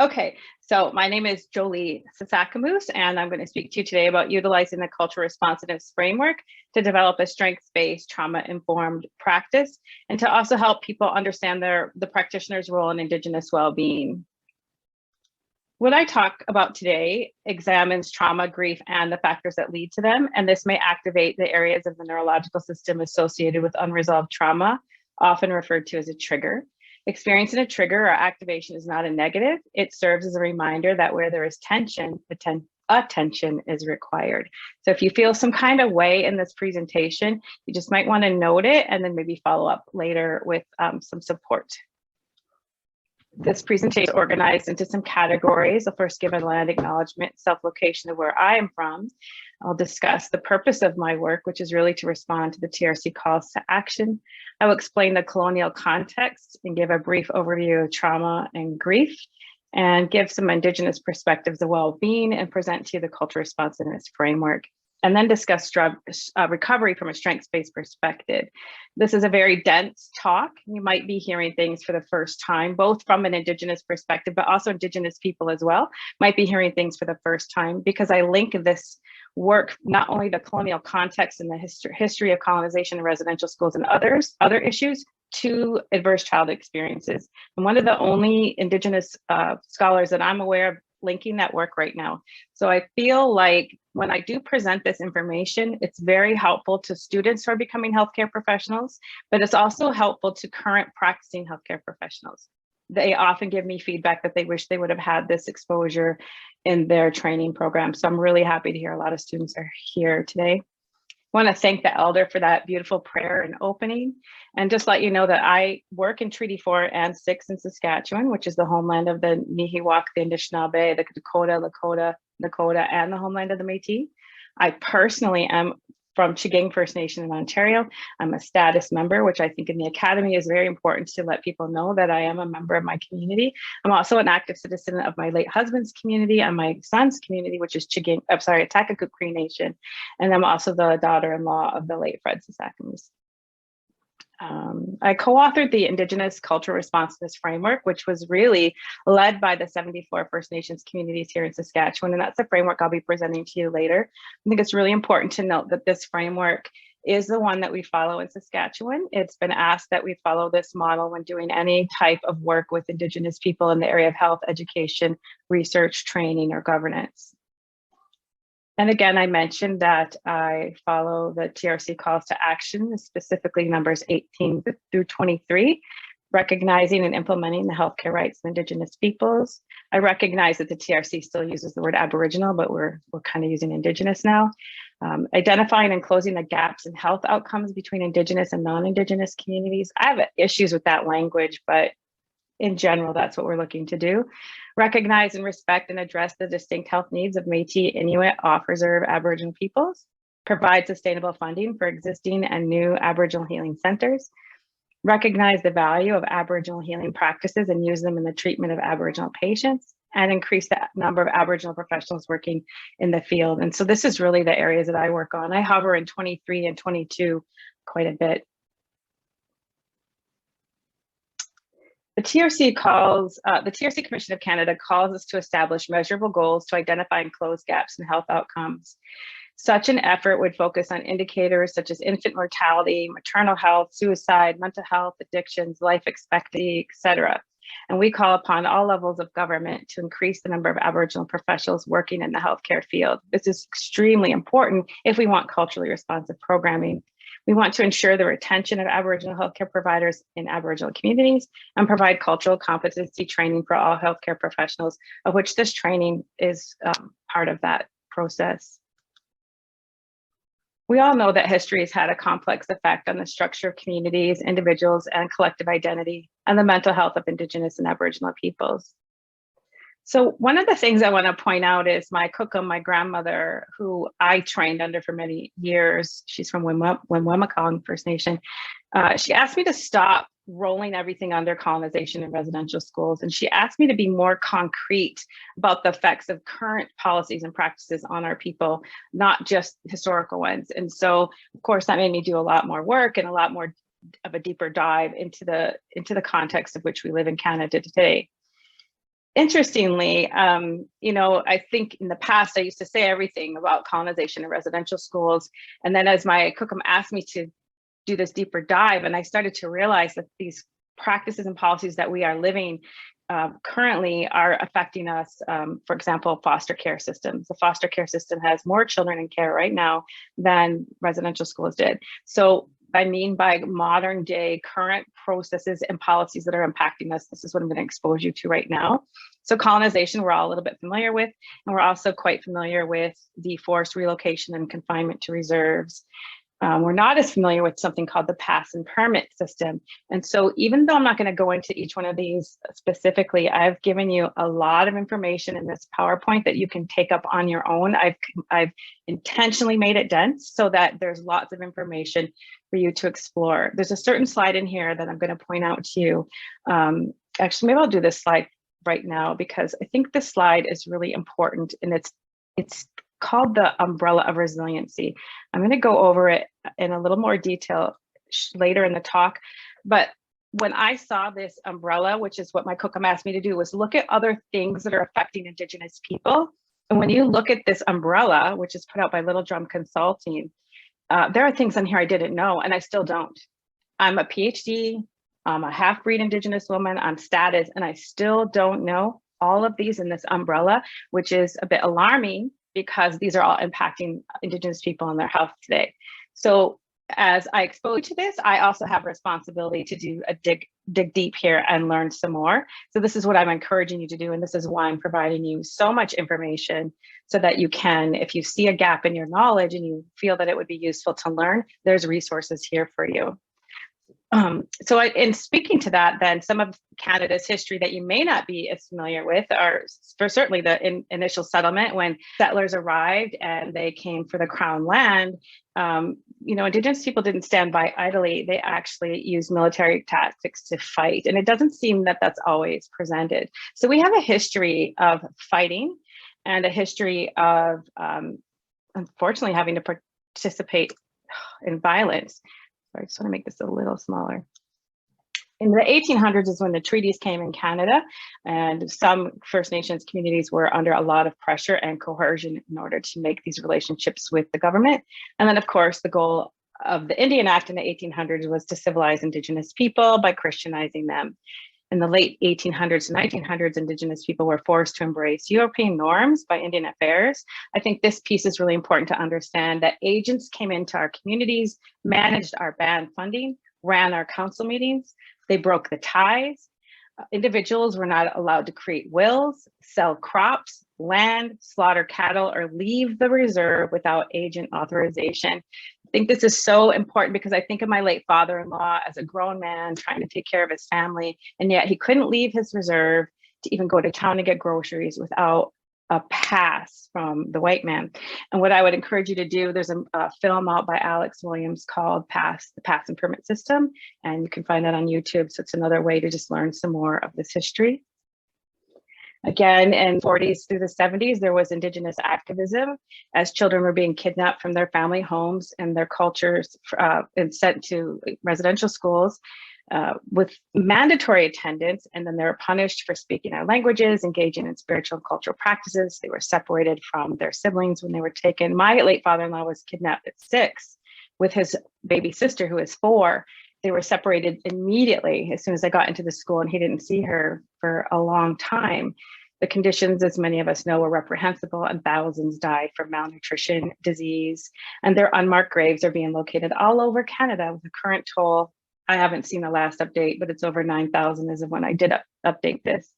Okay, so my name is JoLee Sasakamoose, and I'm going to speak to you today about utilizing the cultural responsiveness framework to develop a strengths-based, trauma-informed practice, and to also help people understand the practitioner's role in Indigenous well-being. What I talk about today examines trauma, grief, and the factors that lead to them, and this may activate the areas of the neurological system associated with unresolved trauma, often referred to as a trigger. Experiencing a trigger or activation is not a negative. It serves as a reminder that where there is tension, attention is required. So if you feel some kind of way in this presentation, you just might want to note it and then maybe follow up later with some support. This presentation is organized into some categories. I'll first give a land acknowledgement, self-location of where I am from. I'll discuss the purpose of my work, which is really to respond to the TRC calls to action. I will explain the colonial context and give a brief overview of trauma and grief, and give some Indigenous perspectives of well-being and present to you the cultural responsiveness framework, and then discuss recovery from a strengths-based perspective. This is a very dense talk. You might be hearing things for the first time, both from an Indigenous perspective, but also Indigenous people as well might be hearing things for the first time, because I link this work, not only the colonial context and the history of colonization in residential schools and other issues, to adverse child experiences. And one of the only Indigenous scholars that I'm aware of linking that work right now. So I feel like when I do present this information, it's very helpful to students who are becoming healthcare professionals, but it's also helpful to current practicing healthcare professionals. They often give me feedback that they wish they would have had this exposure in their training program. So I'm really happy to hear a lot of students are here today. I want to thank the elder for that beautiful prayer and opening, and just let you know that I work in Treaty 4 and 6 in Saskatchewan, which is the homeland of the Nihiwak, the Anishinaabe, the Dakota, Lakota, and the homeland of the Métis. I personally am from Chiging First Nation in Ontario. I'm a status member, which I think in the academy is very important to let people know that I am a member of my community. I'm also an active citizen of my late husband's community and my son's community, which is Takakuk Cree Nation. And I'm also the daughter-in-law of the late Fred Sasakamoose. I co-authored the Indigenous Cultural Responsiveness Framework, which was really led by the 74 First Nations communities here in Saskatchewan, and that's the framework I'll be presenting to you later. I think it's really important to note that this framework is the one that we follow in Saskatchewan. It's been asked that we follow this model when doing any type of work with Indigenous people in the area of health, education, research, training, or governance. And again, I mentioned that I follow the TRC calls to action, specifically numbers 18 through 23, recognizing and implementing the healthcare rights of Indigenous peoples. I recognize that the TRC still uses the word Aboriginal, but we're kind of using Indigenous now. Identifying and closing the gaps in health outcomes between Indigenous and non-Indigenous communities. I have issues with that language, but in general, that's what we're looking to do. Recognize and respect and address the distinct health needs of Métis, Inuit, off-reserve Aboriginal peoples. Provide sustainable funding for existing and new Aboriginal healing centers. Recognize the value of Aboriginal healing practices and use them in the treatment of Aboriginal patients, and increase the number of Aboriginal professionals working in the field. And so this is really the areas that I work on. I hover in 23 and 22 quite a bit. The TRC Commission of Canada calls us to establish measurable goals to identify and close gaps in health outcomes. Such an effort would focus on indicators such as infant mortality, maternal health, suicide, mental health, addictions, life expectancy, etc. And we call upon all levels of government to increase the number of Aboriginal professionals working in the healthcare field. This is extremely important if we want culturally responsive programming. We want to ensure the retention of Aboriginal healthcare providers in Aboriginal communities and provide cultural competency training for all healthcare professionals, of which this training is part of that process. We all know that history has had a complex effect on the structure of communities, individuals, and collective identity, and the mental health of Indigenous and Aboriginal peoples. So one of the things I want to point out is my kukum, my grandmother, who I trained under for many years. She's from Wemwemekong First Nation. She asked me to stop rolling everything under colonization in residential schools. And she asked me to be more concrete about the effects of current policies and practices on our people, not just historical ones. And so, of course, that made me do a lot more work and a lot more of a deeper dive into the context of which we live in Canada today. interestingly, I think in the past I used to say everything about colonization in residential schools. And then as my cookum asked me to do this deeper dive, and I started to realize that these practices and policies that we are living currently are affecting us. For example, foster care systems. The foster care system has more children in care right now than residential schools did. So I mean by modern day current processes and policies that are impacting us, this is what I'm going to expose you to right now. So colonization, we're all a little bit familiar with, and we're also quite familiar with the forced relocation and confinement to reserves. We're not as familiar with something called the pass and permit system. And so even though I'm not going to go into each one of these specifically, I've given you a lot of information in this PowerPoint that you can take up on your own. I've intentionally made it dense so that there's lots of information for you to explore. There's a certain slide in here that I'm going to point out to you. Actually, maybe I'll do this slide right now because I think this slide is really important, and it's called the umbrella of resiliency. I'm going to go over it in a little more detail later in the talk. But when I saw this umbrella, which is what my cookum asked me to do, was look at other things that are affecting Indigenous people. And when you look at this umbrella, which is put out by Little Drum Consulting, there are things on here I didn't know, and I still don't. I'm a PhD, I'm a half-breed Indigenous woman, I'm status, and I still don't know all of these in this umbrella, which is a bit alarming, because these are all impacting Indigenous people and their health today. So as I expose you to this, I also have a responsibility to do a dig deep here and learn some more. So this is what I'm encouraging you to do. And this is why I'm providing you so much information so that you can, if you see a gap in your knowledge and you feel that it would be useful to learn, there's resources here for you. So in speaking to that, then some of Canada's history that you may not be as familiar with are for certainly the initial settlement when settlers arrived and they came for the Crown land. Indigenous people didn't stand by idly. They actually used military tactics to fight. And it doesn't seem that that's always presented. So we have a history of fighting and a history of, unfortunately, having to participate in violence. I just want to make this a little smaller. In the 1800s is when the treaties came in Canada, and some First Nations communities were under a lot of pressure and coercion in order to make these relationships with the government. And then, of course, the goal of the Indian Act in the 1800s was to civilize Indigenous people by Christianizing them. In the late 1800s to 1900s, Indigenous people were forced to embrace European norms by Indian affairs. I think this piece is really important to understand that agents came into our communities, managed our band funding, ran our council meetings, they broke the ties. Individuals were not allowed to create wills, sell crops, land, slaughter cattle, or leave the reserve without agent authorization. I think this is so important because I think of my late father-in-law as a grown man trying to take care of his family, and yet he couldn't leave his reserve to even go to town to get groceries without a pass from the white man. And what I would encourage you to do, there's a film out by Alex Williams called the Pass and Permit System, and you can find that on YouTube. So it's another way to just learn some more of this history. Again, in 40s through the 70s, there was Indigenous activism as children were being kidnapped from their family homes and their cultures and sent to residential schools with mandatory attendance. And then they were punished for speaking our languages, engaging in spiritual and cultural practices. They were separated from their siblings when they were taken. My late father-in-law was kidnapped at 6 with his baby sister, who is 4. They were separated immediately as soon as I got into the school, and he didn't see her for a long time. The conditions, as many of us know, were reprehensible, and thousands died from malnutrition, disease, and their unmarked graves are being located all over Canada with a current toll. I haven't seen the last update, but it's over 9,000 as of when I did update this.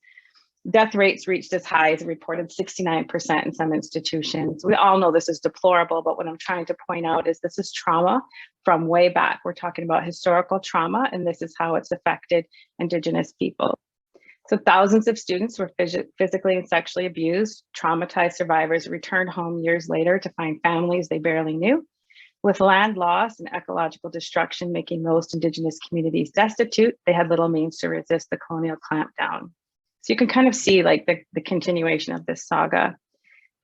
Death rates reached as high as a reported 69% in some institutions. We all know this is deplorable, but what I'm trying to point out is this is trauma from way back. We're talking about historical trauma, and this is how it's affected Indigenous people. So thousands of students were physically and sexually abused. Traumatized survivors returned home years later to find families they barely knew. With land loss and ecological destruction making most Indigenous communities destitute, they had little means to resist the colonial clampdown. So you can kind of see like the continuation of this saga.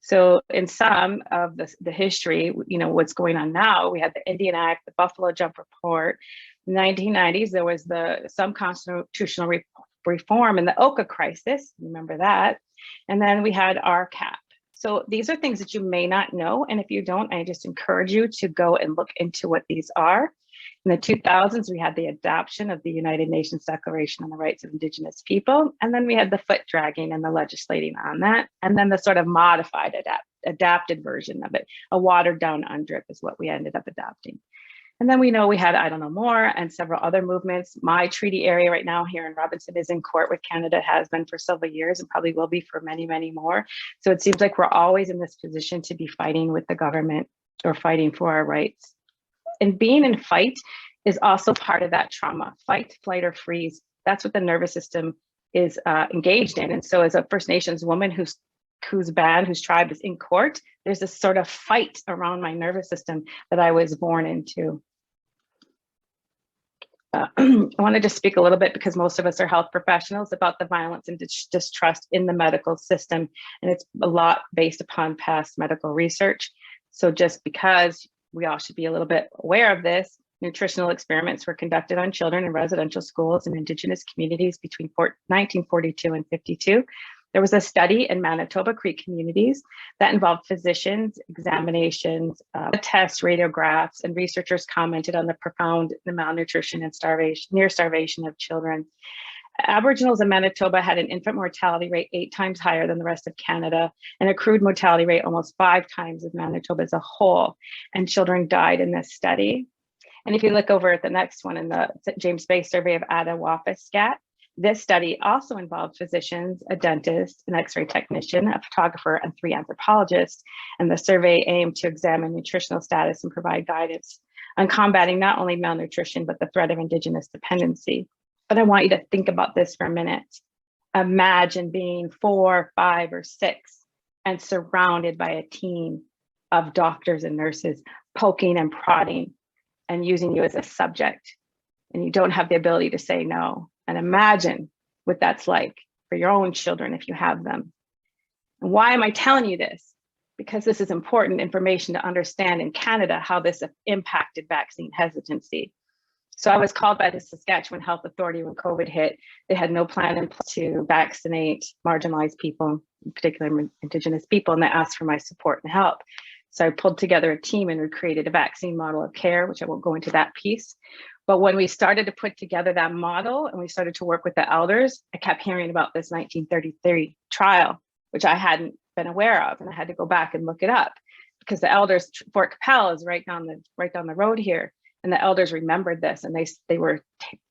So in some of the history, what's going on now, we had the Indian Act, the Buffalo Jump Report. In the 1990s, there was some constitutional reform and the Oka crisis, remember that. And then we had RCAP. So these are things that you may not know. And if you don't, I just encourage you to go and look into what these are. In the 2000s, we had the adoption of the United Nations Declaration on the Rights of Indigenous People. And then we had the foot dragging and the legislating on that. And then the sort of modified, adapted version of it, a watered down UNDRIP is what we ended up adopting. And then we know we had I Don't Know More and several other movements. My treaty area right now here in Robinson is in court with Canada, has been for several years and probably will be for many, many more. So it seems like we're always in this position to be fighting with the government or fighting for our rights. And being in fight is also part of that trauma. Fight, flight, or freeze. That's what the nervous system is engaged in. And so as a First Nations woman whose band, whose tribe is in court, there's this sort of fight around my nervous system that I was born into. I wanted to speak a little bit, because most of us are health professionals, about the violence and distrust in the medical system. And it's a lot based upon past medical research. So just because we all should be a little bit aware of this, nutritional experiments were conducted on children in residential schools in Indigenous communities between 1942 and 52. There was a study in Manitoba Creek communities that involved physicians, examinations, tests, radiographs, and researchers commented on the profound malnutrition and near starvation of children. Aboriginals in Manitoba had an infant mortality rate 8 times higher than the rest of Canada, and a crude mortality rate almost 5 times of Manitoba as a whole, and children died in this study. And if you look over at the next one in the James Bay survey of Attawapiskat, this study also involved physicians, a dentist, an X-ray technician, a photographer, and 3 anthropologists. And the survey aimed to examine nutritional status and provide guidance on combating not only malnutrition, but the threat of Indigenous dependency. But I want you to think about this for a minute. Imagine being 4, 5, or 6 and surrounded by a team of doctors and nurses poking and prodding and using you as a subject, and you don't have the ability to say no. And imagine what that's like for your own children if you have them. And why am I telling you this? Because this is important information to understand in Canada how this impacted vaccine hesitancy. So I was called by the Saskatchewan Health Authority when COVID hit. They had no plan in place to vaccinate marginalized people, in particular Indigenous people, and they asked for my support and help. So I pulled together a team and we created a vaccine model of care, which I won't go into that piece. But when we started to put together that model and we started to work with the elders, I kept hearing about this 1933 trial, which I hadn't been aware of. And I had to go back and look it up, because the elders, Fort Capel is right down the road here. And the elders remembered this, and they were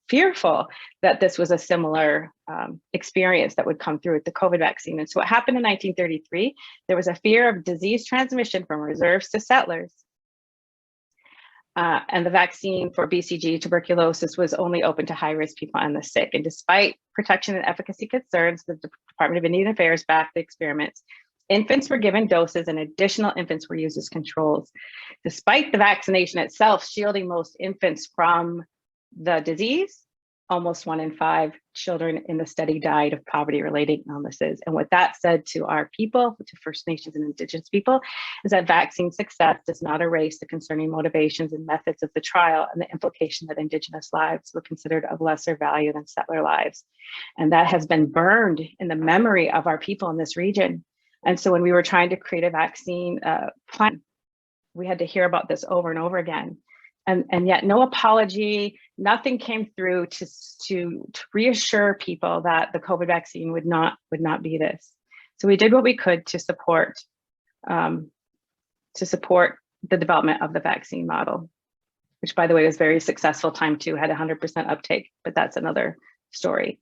fearful that this was a similar experience that would come through with the COVID vaccine. And so what happened in 1933, there was a fear of disease transmission from reserves to settlers. And the vaccine for BCG tuberculosis was only open to high-risk people and the sick. And despite protection and efficacy concerns, the Department of Indian Affairs backed the experiments. Infants were given doses and additional infants were used as controls. Despite the vaccination itself shielding most infants from the disease, almost 1 in 5 children in the study died of poverty-related illnesses. And what that said to our people, to First Nations and Indigenous people, is that vaccine success does not erase the concerning motivations and methods of the trial and the implication that Indigenous lives were considered of lesser value than settler lives. And that has been burned in the memory of our people in this region. And so when we were trying to create a vaccine plan, we had to hear about this over and over again. And yet no apology, nothing came through to reassure people that the COVID vaccine would not be this. So we did what we could to support the development of the vaccine model, which, by the way, was very successful. Time 2 had 100% uptake, but that's another story.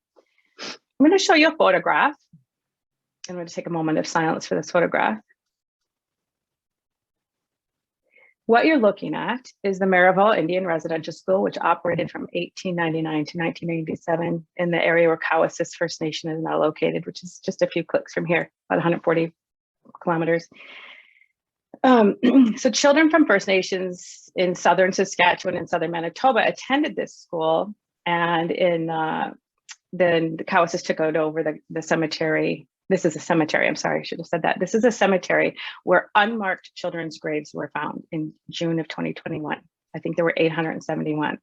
I'm going to show you a photograph. I'm going to take a moment of silence for this photograph. What you're looking at is the Marieval Indian Residential School, which operated from 1899 to 1997 in the area where Cowessess First Nation is now located, which is just a few clicks from here, about 140 kilometers. So children from First Nations in southern Saskatchewan and southern Manitoba attended this school, and then the Cowessess took it over the cemetery. This is a cemetery, I'm sorry, I should have said that. This is a cemetery where unmarked children's graves were found in June of 2021. I think there were 871.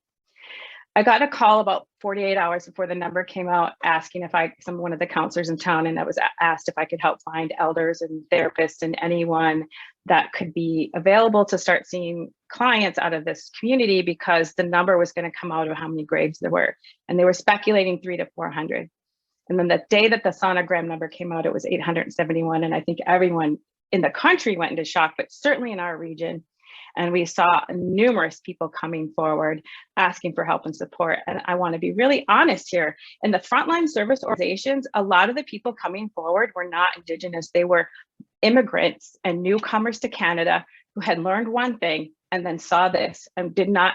I got a call about 48 hours before the number came out asking if one of the counselors in town, and I was asked if I could help find elders and therapists and anyone that could be available to start seeing clients out of this community, because the number was going to come out of how many graves there were. And they were speculating 300 to 400. And then the day that the sonogram number came out, it was 871. And I think everyone in the country went into shock, but certainly in our region. And we saw numerous people coming forward asking for help and support. And I want to be really honest here. In the frontline service organizations, a lot of the people coming forward were not Indigenous. They were immigrants and newcomers to Canada who had learned one thing and then saw this and did not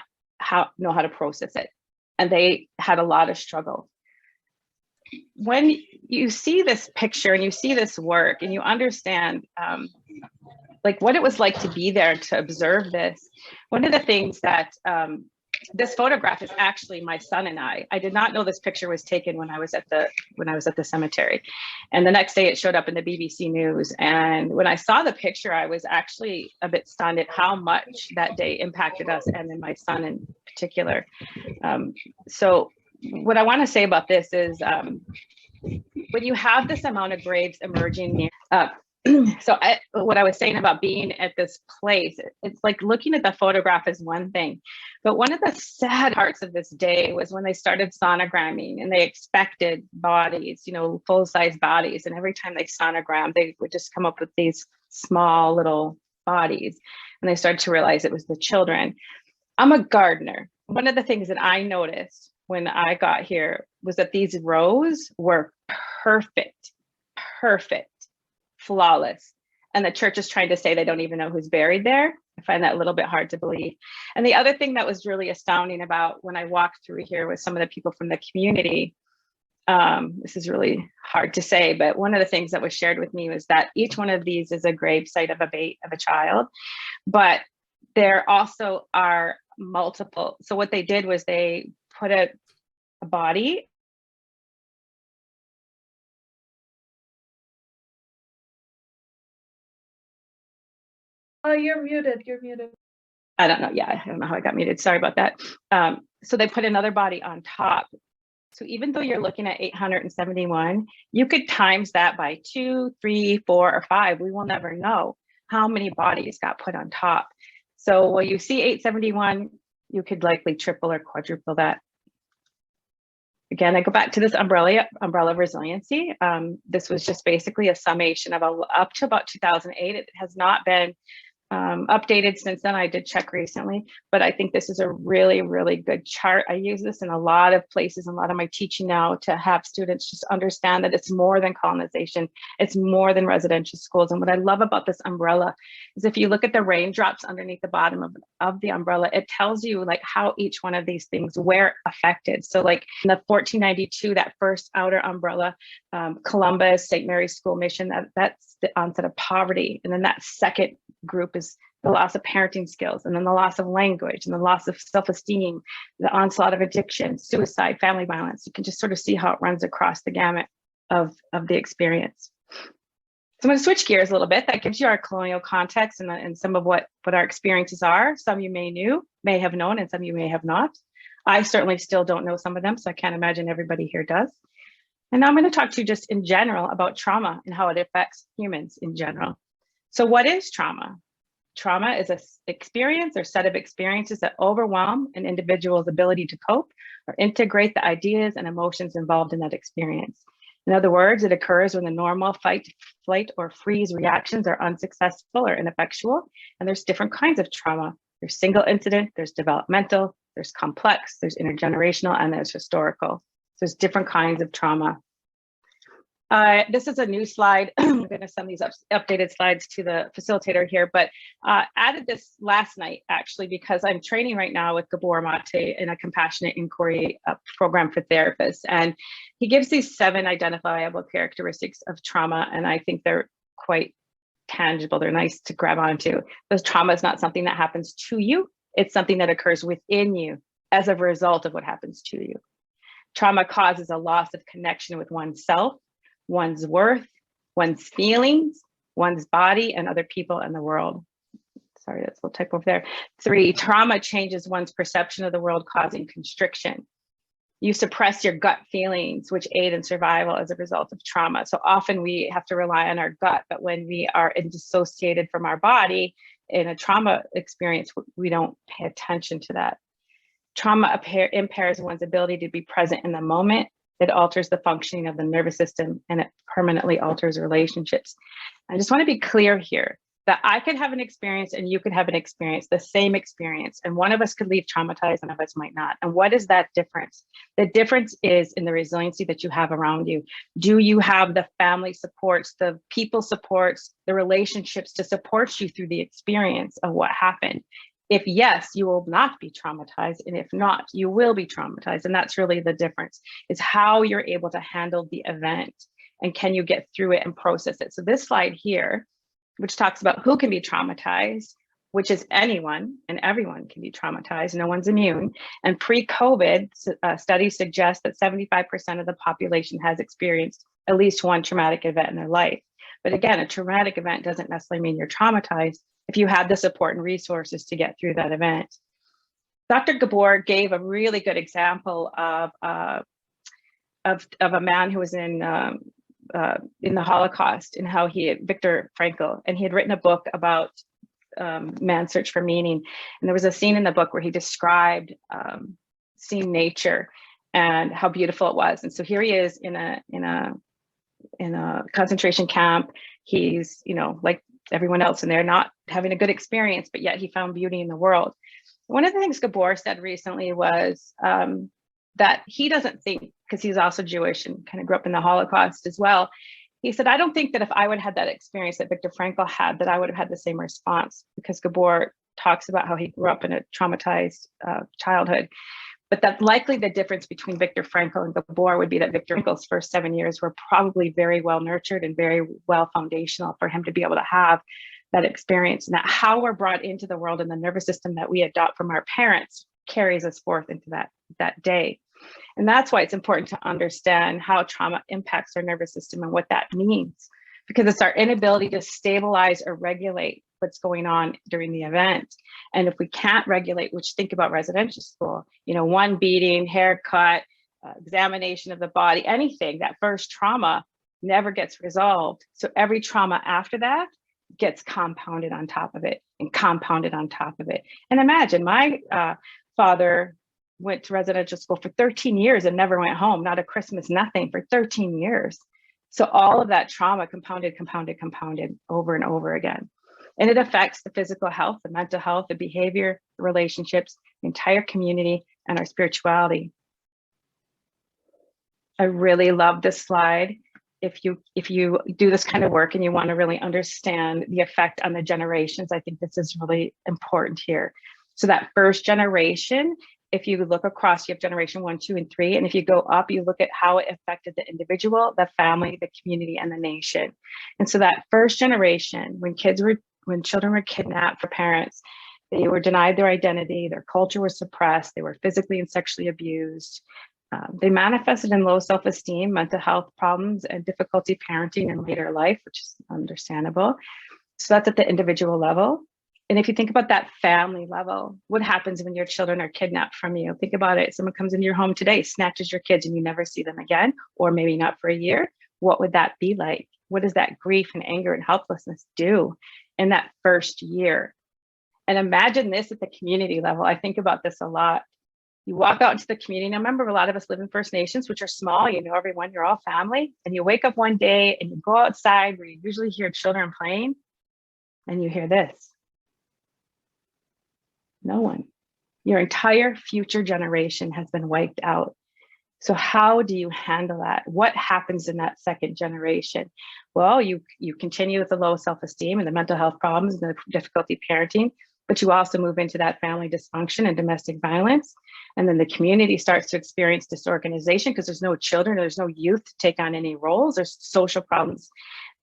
know how to process it. And they had a lot of struggle. When you see this picture and you see this work and you understand like what it was like to be there to observe this, one of the things that this photograph is actually my son and I. I did not know this picture was taken when I was at the cemetery, and the next day it showed up in the BBC News. And when I saw the picture, I was actually a bit stunned at how much that day impacted us, and then my son in particular. So what I want to say about this is when you have this amount of graves emerging, what I was saying about being at this place, it's like looking at the photograph is one thing, but one of the sad parts of this day was when they started sonogramming and they expected bodies, full-size bodies. And every time they sonogram, they would just come up with these small little bodies. And they started to realize it was the children. I'm a gardener. One of the things that I noticed when I got here was that these rows were perfect, flawless. And the church is trying to say they don't even know who's buried there. I find that a little bit hard to believe. And the other thing that was really astounding about when I walked through here with some of the people from the community, this is really hard to say, but one of the things that was shared with me was that each one of these is a grave site of a child, but there also are multiple. So what they did was they put a body. Oh, you're muted. I don't know. Yeah, I don't know how I got muted. Sorry about that. So they put another body on top. So even though you're looking at 871, you could times that by 2, 3, 4, or 5. We will never know how many bodies got put on top. So when you see 871, you could likely triple or quadruple that. Again, I go back to this umbrella resiliency. This was just basically a summation of up to about 2008. It has not been updated since then. I did check recently, but I think this is a really, really good chart. I use this in a lot of places, a lot of my teaching now, to have students just understand that it's more than colonization. It's more than residential schools. And what I love about this umbrella is if you look at the raindrops underneath the bottom of the umbrella, it tells you like how each one of these things were affected. So like in the 1492, that first outer umbrella, Columbus, St. Mary's School Mission, that's the onset of poverty. And then that second group is the loss of parenting skills, and then the loss of language, and the loss of self-esteem, the onslaught of addiction, suicide, family violence. You can just sort of see how it runs across the gamut of the experience. So I'm going to switch gears a little bit. That gives you our colonial context and some of what our experiences are. Some you may have known, and some you may have not. I certainly still don't know some of them, so I can't imagine everybody here does. And now I'm going to talk to you just in general about trauma and how it affects humans in general. So what is trauma? Trauma is an experience or set of experiences that overwhelm an individual's ability to cope or integrate the ideas and emotions involved in that experience. In other words, it occurs when the normal fight, flight, or freeze reactions are unsuccessful or ineffectual. And there's different kinds of trauma. There's single incident, there's developmental, there's complex, there's intergenerational, and there's historical. So there's different kinds of trauma. This is a new slide. I'm going to send these updated slides to the facilitator here, but added this last night, actually, because I'm training right now with Gabor Mate in a compassionate inquiry program for therapists. And he gives these 7 identifiable characteristics of trauma, and I think they're quite tangible. They're nice to grab onto. Because trauma is not something that happens to you. It's something that occurs within you as a result of what happens to you. Trauma causes a loss of connection with oneself, one's worth, one's feelings, one's body, and other people in the world. sorry, that's a little typo over there. 3, trauma changes one's perception of the world, causing constriction. You suppress your gut feelings, which aid in survival as a result of trauma. So often we have to rely on our gut, but when we are dissociated from our body in a trauma experience, we don't pay attention to that. Trauma impairs one's ability to be present in the moment. It alters the functioning of the nervous system, and it permanently alters relationships. I just want to be clear here that I could have an experience and you could have an experience, the same experience, and one of us could leave traumatized, one of us might not. And what is that difference? The difference is in the resiliency that you have around you. Do you have the family supports, the people supports, the relationships to support you through the experience of what happened? If yes, you will not be traumatized, and if not, you will be traumatized. And that's really the difference, is how you're able to handle the event and can you get through it and process it. So this slide here, which talks about who can be traumatized, which is anyone and everyone can be traumatized, no one's immune. And pre-COVID, studies suggest that 75% of the population has experienced at least one traumatic event in their life. But again, a traumatic event doesn't necessarily mean you're traumatized if you have the support and resources to get through that event. Dr. Gabor gave a really good example of a man who was in the Holocaust, and how Viktor Frankl, and he had written a book about man's search for meaning. And there was a scene in the book where he described seeing nature and how beautiful it was. And so here he is in a concentration camp. He's, like everyone else, and they're not having a good experience, but yet he found beauty in the world. One of the things Gabor said recently was that he doesn't think, because he's also Jewish and kind of grew up in the Holocaust as well. He said, I don't think that if I would have had that experience that Viktor Frankl had, that I would have had the same response, because Gabor talks about how he grew up in a traumatized childhood. But that likely the difference between Viktor Frankl and Gabor would be that Viktor Frankl's first 7 years were probably very well nurtured and very well foundational for him to be able to have that experience, and that how we're brought into the world and the nervous system that we adopt from our parents carries us forth into that day. And that's why it's important to understand how trauma impacts our nervous system and what that means, because it's our inability to stabilize or regulate what's going on during the event. And if we can't regulate, which think about residential school, one beating, haircut, examination of the body, anything, that first trauma never gets resolved. So every trauma after that gets compounded on top of it and compounded on top of it. And imagine my father went to residential school for 13 years and never went home, not a Christmas, nothing, for 13 years. So all of that trauma compounded over and over again. And it affects the physical health, the mental health, the behavior, the relationships, the entire community, and our spirituality. I really love this slide. If you do this kind of work and you want to really understand the effect on the generations, I think this is really important here. So that first generation, if you look across, you have generation 1, 2, and 3. And if you go up, you look at how it affected the individual, the family, the community, and the nation. And so that first generation, when children were kidnapped for parents, they were denied their identity, their culture was suppressed, they were physically and sexually abused. They manifested in low self-esteem, mental health problems, and difficulty parenting in later life, which is understandable. So that's at the individual level. And if you think about that family level, what happens when your children are kidnapped from you? Think about it. Someone comes into your home today, snatches your kids, and you never see them again, or maybe not for a year. What would that be like? What does that grief and anger and helplessness do in that first year? And imagine this at the community level. I think about this a lot. You walk out into the community. Now, remember, a lot of us live in First Nations, which are small. You know everyone, you're all family. And you wake up one day and you go outside where you usually hear children playing, and you hear this. No one. Your entire future generation has been wiped out. So how do you handle that? What happens in that second generation? Well, you continue with the low self-esteem and the mental health problems and the difficulty parenting, but you also move into that family dysfunction and domestic violence. And then the community starts to experience disorganization because there's no children, there's no youth to take on any roles, there's social problems.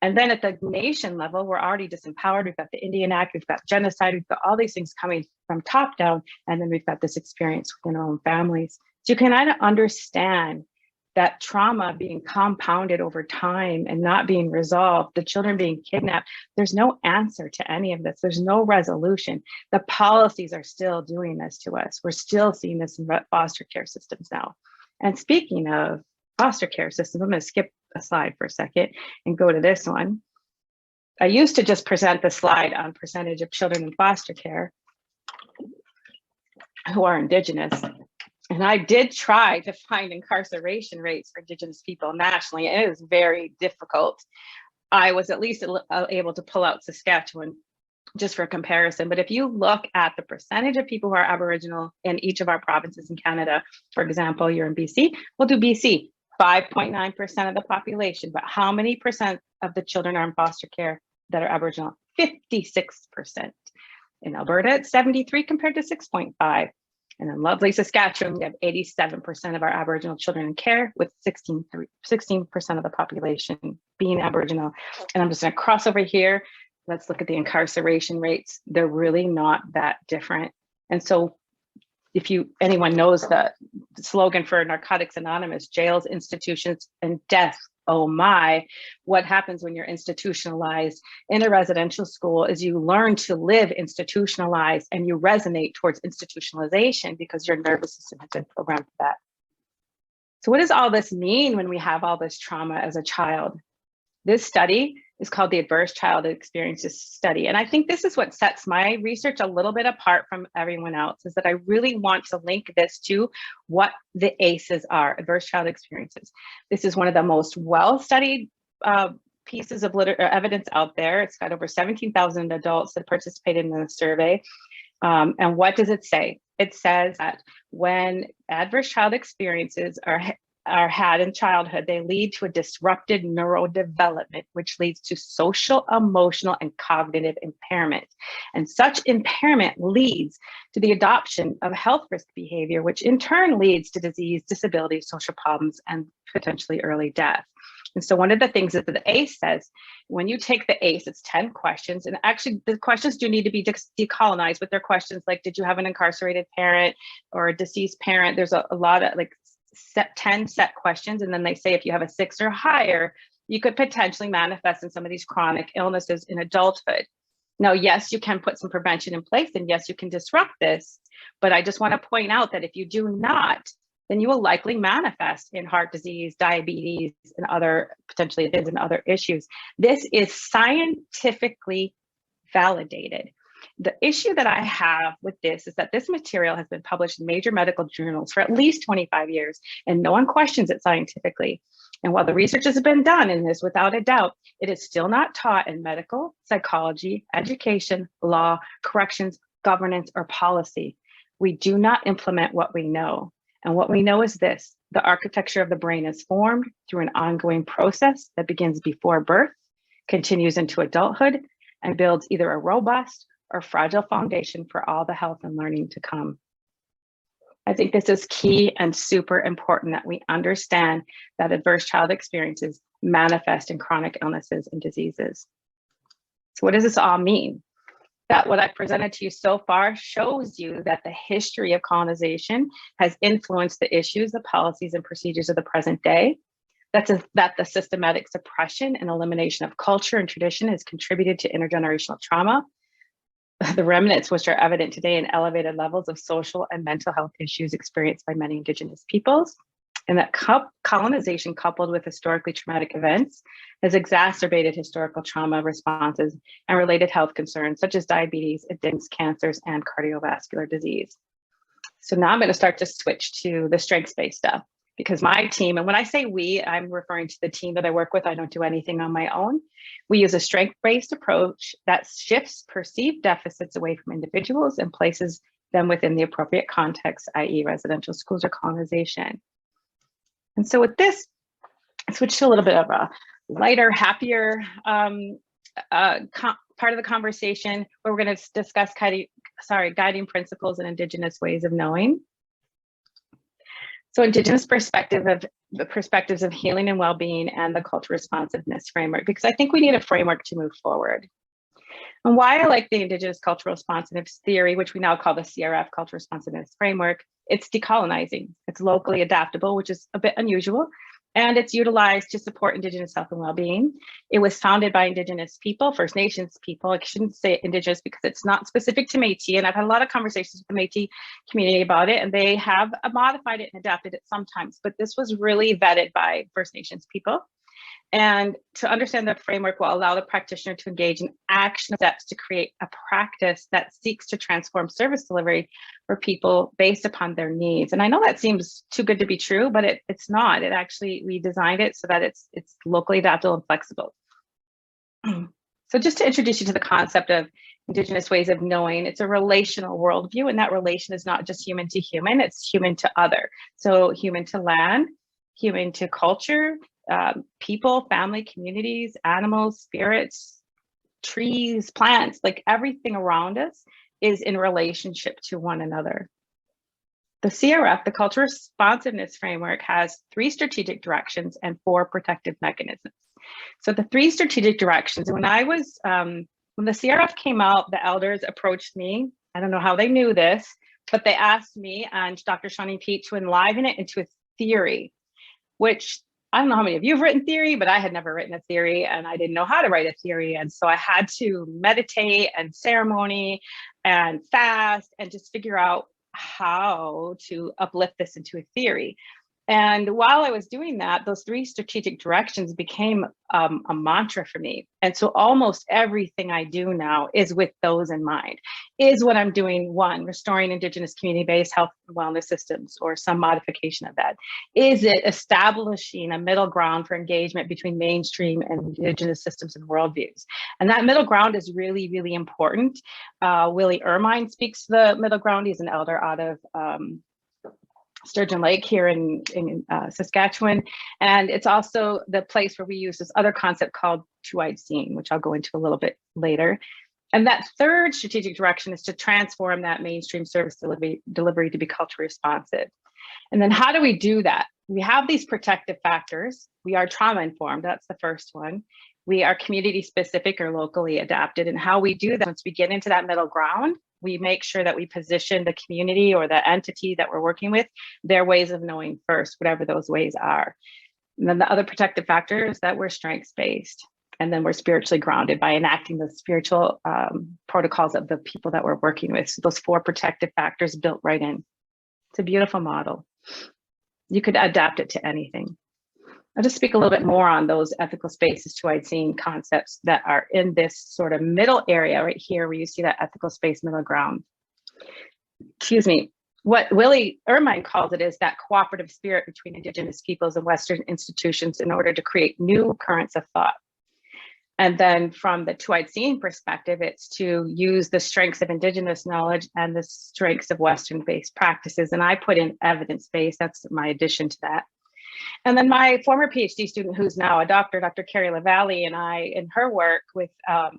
And then at the nation level, we're already disempowered. We've got the Indian Act, we've got genocide, we've got all these things coming from top down, and then we've got this experience within our own families. So you can kind of understand that trauma being compounded over time and not being resolved, the children being kidnapped, there's no answer to any of this. There's no resolution. The policies are still doing this to us. We're still seeing this in foster care systems now. And speaking of foster care systems, I'm going to skip a slide for a second and go to this one. I used to just present the slide on percentage of children in foster care who are Indigenous. And I did try to find incarceration rates for Indigenous people nationally. It is very difficult. I was at least able to pull out Saskatchewan just for comparison. But if you look at the percentage of people who are Aboriginal in each of our provinces in Canada, for example, you're in BC, we'll do BC, 5.9% of the population. But how many percent of the children are in foster care that are Aboriginal? 56%. In Alberta, it's 73 compared to 6.5. And in lovely Saskatchewan, we have 87% of our Aboriginal children in care, with 16% of the population being Aboriginal. And I'm just going to cross over here. Let's look at the incarceration rates. They're really not that different. And so if anyone knows the slogan for Narcotics Anonymous, jails, institutions, and death, oh my, what happens when you're institutionalized in a residential school is you learn to live institutionalized and you resonate towards institutionalization because your nervous system has been programmed for that. So what does all this mean when we have all this trauma as a child? This study is called the Adverse Childhood Experiences Study. And I think this is what sets my research a little bit apart from everyone else, is that I really want to link this to what the ACEs are, Adverse Childhood Experiences. This is one of the most well-studied pieces of evidence out there. It's got over 17,000 adults that participated in the survey. And what does it say? It says that when adverse child experiences are had in childhood, they lead to a disrupted neurodevelopment, which leads to social, emotional, and cognitive impairment. And such impairment leads to the adoption of health risk behavior, which in turn leads to disease, disability, social problems, and potentially early death. And so one of the things that the ACE says, when you take the ACE, it's 10 questions, and actually the questions do need to be decolonized, but they're questions like, did you have an incarcerated parent or a deceased parent? There's a lot of 10 set questions, and then they say if you have a 6 or higher, you could potentially manifest in some of these chronic illnesses in adulthood. Now, yes, you can put some prevention in place, and yes, you can disrupt this, but I just want to point out that if you do not, then you will likely manifest in heart disease, diabetes, and potentially other issues. This is scientifically validated. The issue that I have with this is that this material has been published in major medical journals for at least 25 years, and no one questions it scientifically. And while the research has been done in this, without a doubt, it is still not taught in medical, psychology, education, law, corrections, governance, or policy. We do not implement what we know. And what we know is this: the architecture of the brain is formed through an ongoing process that begins before birth, continues into adulthood, and builds either a robust or fragile foundation for all the health and learning to come. I think this is key and super important that we understand that adverse child experiences manifest in chronic illnesses and diseases. So what does this all mean? That what I presented to you so far shows you that the history of colonization has influenced the issues, the policies, and procedures of the present day. That the systematic suppression and elimination of culture and tradition has contributed to intergenerational trauma, the remnants which are evident today in elevated levels of social and mental health issues experienced by many Indigenous peoples, and that colonization coupled with historically traumatic events has exacerbated historical trauma responses and related health concerns such as diabetes, advanced cancers, and cardiovascular disease. So now I'm going to start to switch to the strengths-based stuff, because my team, and when I say we, I'm referring to the team that I work with. I don't do anything on my own. We use a strength-based approach that shifts perceived deficits away from individuals and places them within the appropriate context, i.e. residential schools or colonization. And so with this, I switched to a little bit of a lighter, happier part of the conversation, where we're going to discuss guiding principles and Indigenous ways of knowing. So Indigenous perspectives of healing and well-being, and the cultural responsiveness framework, because I think we need a framework to move forward. And why I like the Indigenous Cultural Responsiveness theory, which we now call the CRF Cultural Responsiveness Framework, it's decolonizing. It's locally adaptable, which is a bit unusual, and it's utilized to support Indigenous health and well-being. It was founded by Indigenous people, First Nations people. I shouldn't say Indigenous because it's not specific to Métis, and I've had a lot of conversations with the Métis community about it, and they have modified it and adapted it sometimes, but this was really vetted by First Nations people. And to understand the framework will allow the practitioner to engage in action steps to create a practice that seeks to transform service delivery for people based upon their needs. And I know that seems too good to be true, but it's not. It actually, we designed it so that it's locally adaptable and flexible. So just to introduce you to the concept of Indigenous ways of knowing, it's a relational worldview, and that relation is not just human to human, it's human to other. So human to land, human to culture, people, family, communities, animals, spirits, trees, plants, like everything around us is in relationship to one another. The CRF, the Cultural Responsiveness Framework, has 3 strategic directions and 4 protective mechanisms. So the 3 strategic directions, when the CRF came out, the elders approached me. I don't know how they knew this, but they asked me and Dr. Shawnee Pete to enliven it into a theory, which I don't know how many of you have written theory, but I had never written a theory and I didn't know how to write a theory. And so I had to meditate and ceremony and fast and just figure out how to uplift this into a theory. And while I was doing that, those 3 strategic directions became a mantra for me. And so almost everything I do now is with those in mind. Is what I'm doing, 1, restoring Indigenous community-based health and wellness systems or some modification of that? Is it establishing a middle ground for engagement between mainstream and Indigenous systems and worldviews? And that middle ground is really, really important. Willie Ermine speaks to the middle ground. He's an elder out of Sturgeon Lake here in Saskatchewan. And it's also the place where we use this other concept called two-eyed seeing, which I'll go into a little bit later. And that 3rd strategic direction is to transform that mainstream service delivery to be culturally responsive. And then how do we do that? We have these protective factors. We are trauma informed, that's the first one. We are community specific or locally adapted. And how we do that, once we get into that middle ground, we make sure that we position the community or the entity that we're working with, their ways of knowing first, whatever those ways are. And then the other protective factor is that we're strengths-based. And then we're spiritually grounded by enacting the spiritual protocols of the people that we're working with. So those 4 protective factors built right in. It's a beautiful model. You could adapt it to anything. I'll just speak a little bit more on those ethical spaces, two-eyed seeing concepts that are in this sort of middle area right here, where you see that ethical space middle ground. Excuse me. What Willie Ermine calls it is that cooperative spirit between Indigenous peoples and Western institutions in order to create new currents of thought. And then from the two-eyed seeing perspective, it's to use the strengths of Indigenous knowledge and the strengths of Western-based practices. And I put in evidence-based, that's my addition to that. And then my former PhD student, who's now a doctor, Dr. Carrie LaValle, and I, in her work with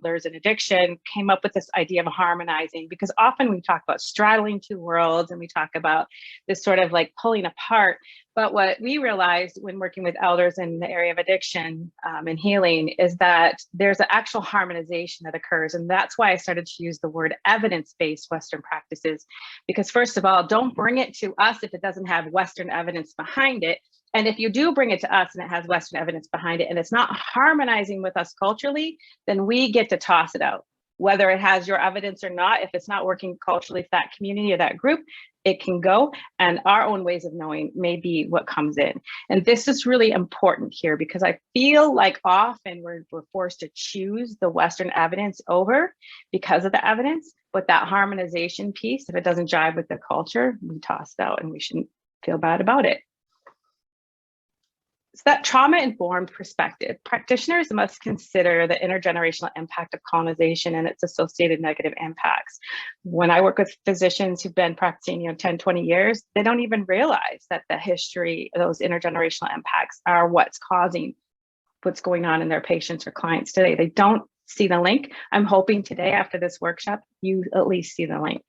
Learns and Addiction, came up with this idea of harmonizing, because often we talk about straddling 2 worlds and we talk about this sort of like pulling apart. But what we realized when working with elders in the area of addiction and healing is that there's an actual harmonization that occurs. And that's why I started to use the word evidence-based Western practices, because first of all, don't bring it to us if it doesn't have Western evidence behind it. And if you do bring it to us and it has Western evidence behind it and it's not harmonizing with us culturally, then we get to toss it out. Whether it has your evidence or not, if it's not working culturally for that community or that group, it can go, and our own ways of knowing may be what comes in. And this is really important here, because I feel like often we're forced to choose the Western evidence over because of the evidence, but that harmonization piece, if it doesn't jive with the culture, we toss it out and we shouldn't feel bad about it. So that trauma-informed perspective, practitioners must consider the intergenerational impact of colonization and its associated negative impacts. When I work with physicians who've been practicing 10, 20 years, they don't even realize that the history of those intergenerational impacts are what's causing what's going on in their patients or clients today. They don't see the link. I'm hoping today after this workshop, you at least see the link.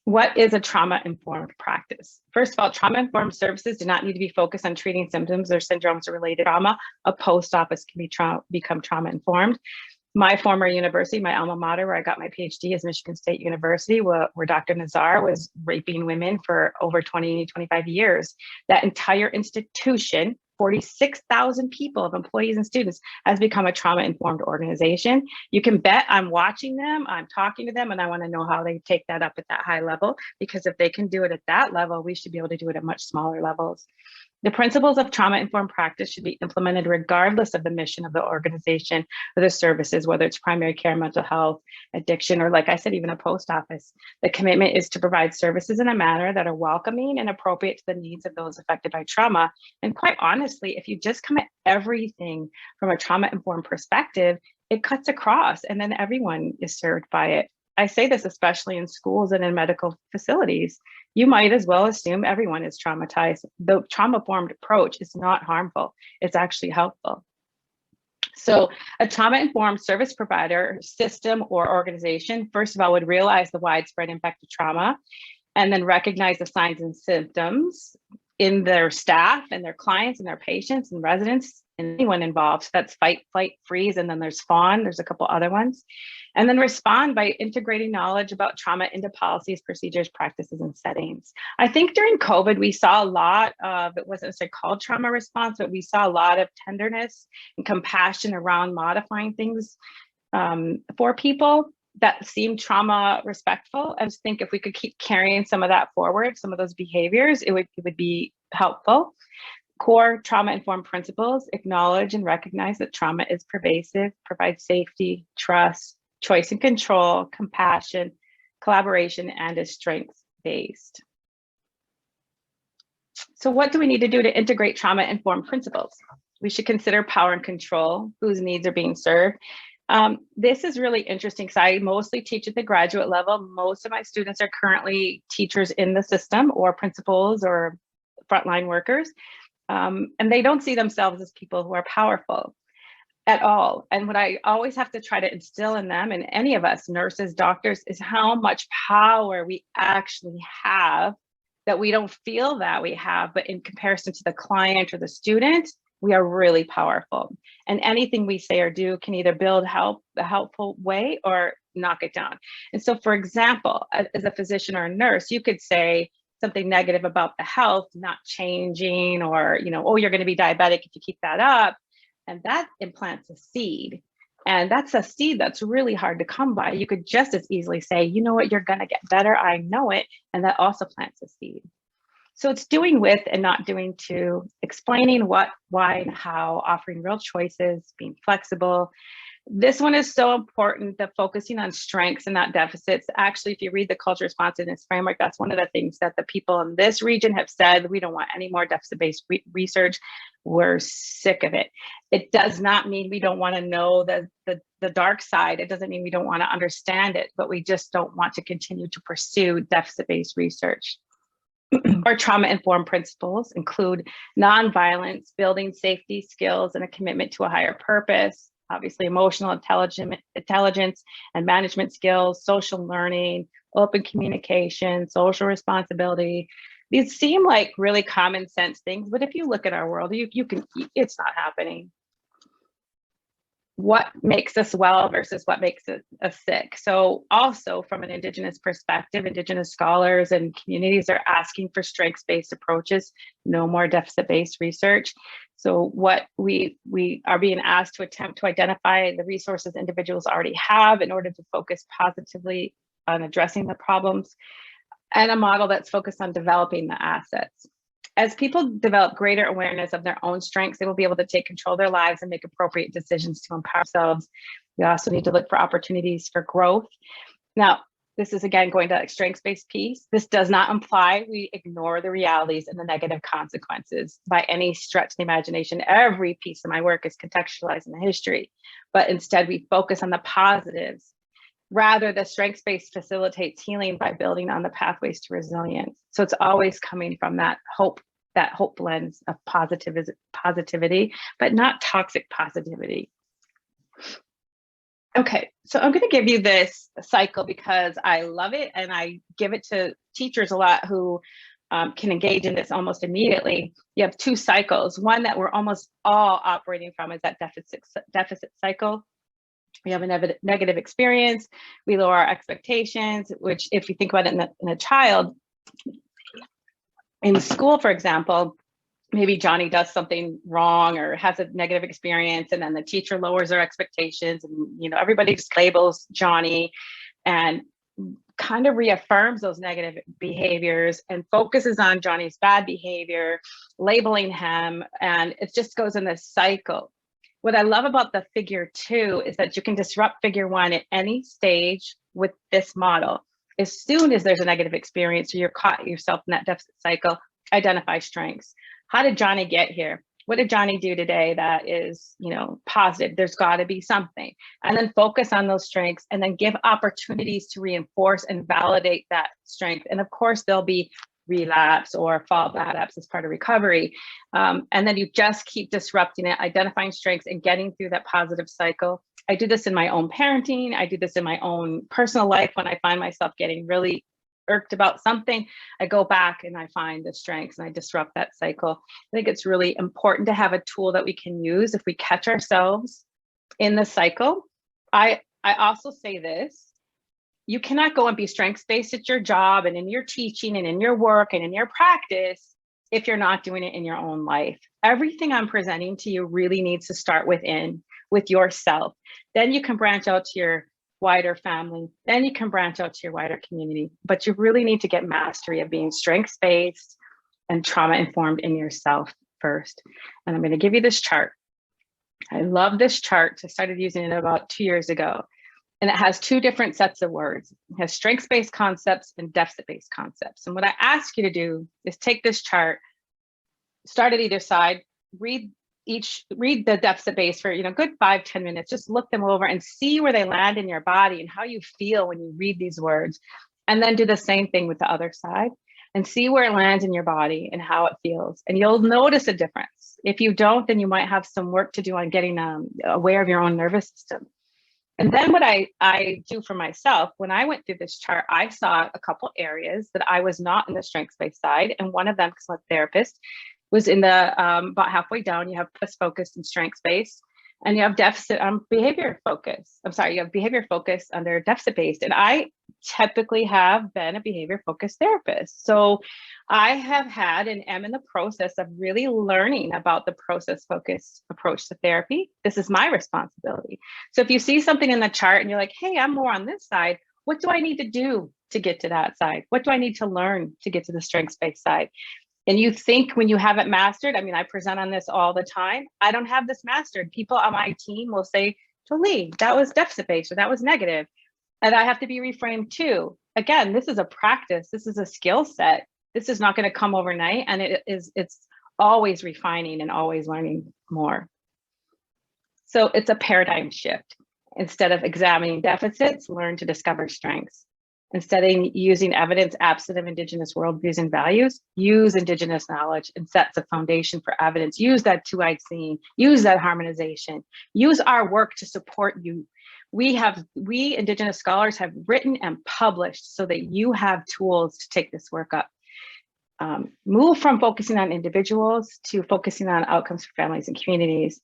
What is a trauma-informed practice? First of all, trauma-informed services do not need to be focused on treating symptoms or syndromes or related trauma. A post-office can become trauma-informed. My former university, my alma mater, where I got my PhD, is Michigan State University, where Dr. Nazar was raping women for over 20, 25 years. That entire institution, 46,000 people of employees and students, has become a trauma-informed organization. You can bet I'm watching them, I'm talking to them, and I want to know how they take that up at that high level, because if they can do it at that level, we should be able to do it at much smaller levels. The principles of trauma-informed practice should be implemented regardless of the mission of the organization or the services, whether it's primary care, mental health, addiction, or, like I said, even a post office. The commitment is to provide services in a manner that are welcoming and appropriate to the needs of those affected by trauma. And quite honestly, if you just come at everything from a trauma-informed perspective, it cuts across and then everyone is served by it. I say this especially in schools and in medical facilities. You might as well assume everyone is traumatized. The trauma-informed approach is not harmful. It's actually helpful. So a trauma-informed service provider, system, or organization, first of all, would realize the widespread impact of trauma and then recognize the signs and symptoms in their staff and their clients and their patients and residents and anyone involved. So that's fight, flight, freeze, and then there's fawn. There's a couple other ones. And then respond by integrating knowledge about trauma into policies, procedures, practices, and settings. I think during COVID, we saw a lot of, it wasn't necessarily called trauma response, but we saw a lot of tenderness and compassion around modifying things for people that seemed trauma respectful. I just think if we could keep carrying some of that forward, some of those behaviors, it would be helpful. Core trauma-informed principles acknowledge and recognize that trauma is pervasive, provide safety, trust, choice and control, compassion, collaboration, and is strengths-based. So what do we need to do to integrate trauma-informed principles? We should consider power and control, whose needs are being served. This is really interesting because I mostly teach at the graduate level. Most of my students are currently teachers in the system or principals or frontline workers. And they don't see themselves as people who are powerful at all. And what I always have to try to instill in them, and any of us, nurses, doctors, is how much power we actually have that we don't feel that we have, but in comparison to the client or the student, we are really powerful. And anything we say or do can either build the helpful way or knock it down. And so, for example, as a physician or a nurse, you could say something negative about the health not changing, or, oh, you're going to be diabetic if you keep that up. And that implants a seed. And that's a seed that's really hard to come by. You could just as easily say, you know what, you're going to get better. I know it. And that also plants a seed. So it's doing with and not doing to, explaining what, why, and how, offering real choices, being flexible. This one is so important, the focusing on strengths and not deficits. Actually, if you read the culture responsiveness framework, that's one of the things that the people in this region have said. We don't want any more deficit-based research. We're sick of it. It does not mean we don't want to know the dark side. It doesn't mean we don't want to understand it, but we just don't want to continue to pursue deficit-based research. Our trauma-informed principles include nonviolence, building safety skills, and a commitment to a higher purpose. Obviously, emotional intelligence and management skills, social learning, open communication, social responsibility. These seem like really common sense things, but if you look at our world, it's not happening. What makes us well versus what makes us sick. So also from an Indigenous perspective, Indigenous scholars and communities are asking for strengths-based approaches, no more deficit-based research. So what we are being asked to attempt to identify the resources individuals already have in order to focus positively on addressing the problems, and a model that's focused on developing the assets. As people develop greater awareness of their own strengths, they will be able to take control of their lives and make appropriate decisions to empower themselves. We also need to look for opportunities for growth. Now, this is again going to strengths-based piece. This does not imply we ignore the realities and the negative consequences by any stretch of the imagination. Every piece of my work is contextualized in the history, but instead we focus on the positives. Rather, the strengths-based facilitates healing by building on the pathways to resilience. So it's always coming from that hope lens of positivity, but not toxic positivity. Okay, so I'm going to give you this cycle because I love it, and I give it to teachers a lot who can engage in this almost immediately. You have two cycles. One that we're almost all operating from is that deficit cycle. We have a negative experience, we lower our expectations, which if you think about it in a child, in school, for example, maybe Johnny does something wrong or has a negative experience, and then the teacher lowers their expectations, and everybody just labels Johnny and kind of reaffirms those negative behaviors and focuses on Johnny's bad behavior, labeling him, and it just goes in this cycle. What I love about the figure 2 is that you can disrupt figure 1 at any stage with this model. As soon as there's a negative experience or you're caught yourself in that deficit cycle, identify strengths. How did Johnny get here? What did Johnny do today that is, positive? There's got to be something. And then focus on those strengths and then give opportunities to reinforce and validate that strength. And of course, there'll be relapse or fallback as part of recovery. And then you just keep disrupting it, identifying strengths and getting through that positive cycle. I do this in my own parenting. I do this in my own personal life. When I find myself getting really irked about something, I go back and I find the strengths and I disrupt that cycle. I think it's really important to have a tool that we can use if we catch ourselves in the cycle. I also say this: you cannot go and be strengths-based at your job and in your teaching and in your work and in your practice if you're not doing it in your own life. Everything I'm presenting to you really needs to start within, with yourself. Then you can branch out to your wider family. Then you can branch out to your wider community. But you really need to get mastery of being strengths-based and trauma-informed in yourself first. And I'm going to give you this chart. I love this chart. I started using it about 2 years ago. And it has 2 different sets of words. It has strengths-based concepts and deficit-based concepts. And what I ask you to do is take this chart, start at either side, read the deficit-based for good 5-10 minutes. Just look them over and see where they land in your body and how you feel when you read these words. And then do the same thing with the other side and see where it lands in your body and how it feels. And you'll notice a difference. If you don't, then you might have some work to do on getting aware of your own nervous system. And then what I do for myself, when I went through this chart, I saw a couple areas that I was not in the strengths-based side. And one of them, because I'm a therapist, was in the about halfway down. You have focused and strengths-based, and you have deficit behavior focus. You have behavior focus under deficit-based. And I typically have been a behavior-focused therapist. So I have had and am in the process of really learning about the process-focused approach to therapy. This is my responsibility. So if you see something in the chart and you're like, hey, I'm more on this side, what do I need to do to get to that side? What do I need to learn to get to the strengths-based side? And you think when you have it mastered, I present on this all the time, I don't have this mastered. People on my team will say, JoLee, that was deficit-based or that was negative. And I have to be reframed too. Again, this is a practice. This is a skill set. This is not going to come overnight. And it's always refining and always learning more. So it's a paradigm shift. Instead of examining deficits, learn to discover strengths. Instead of using evidence absent of Indigenous worldviews and values, use Indigenous knowledge and sets a foundation for evidence. Use that two-eyed seeing, use that harmonization, use our work to support you. We Indigenous scholars have written and published so that you have tools to take this work up. Move from focusing on individuals to focusing on outcomes for families and communities.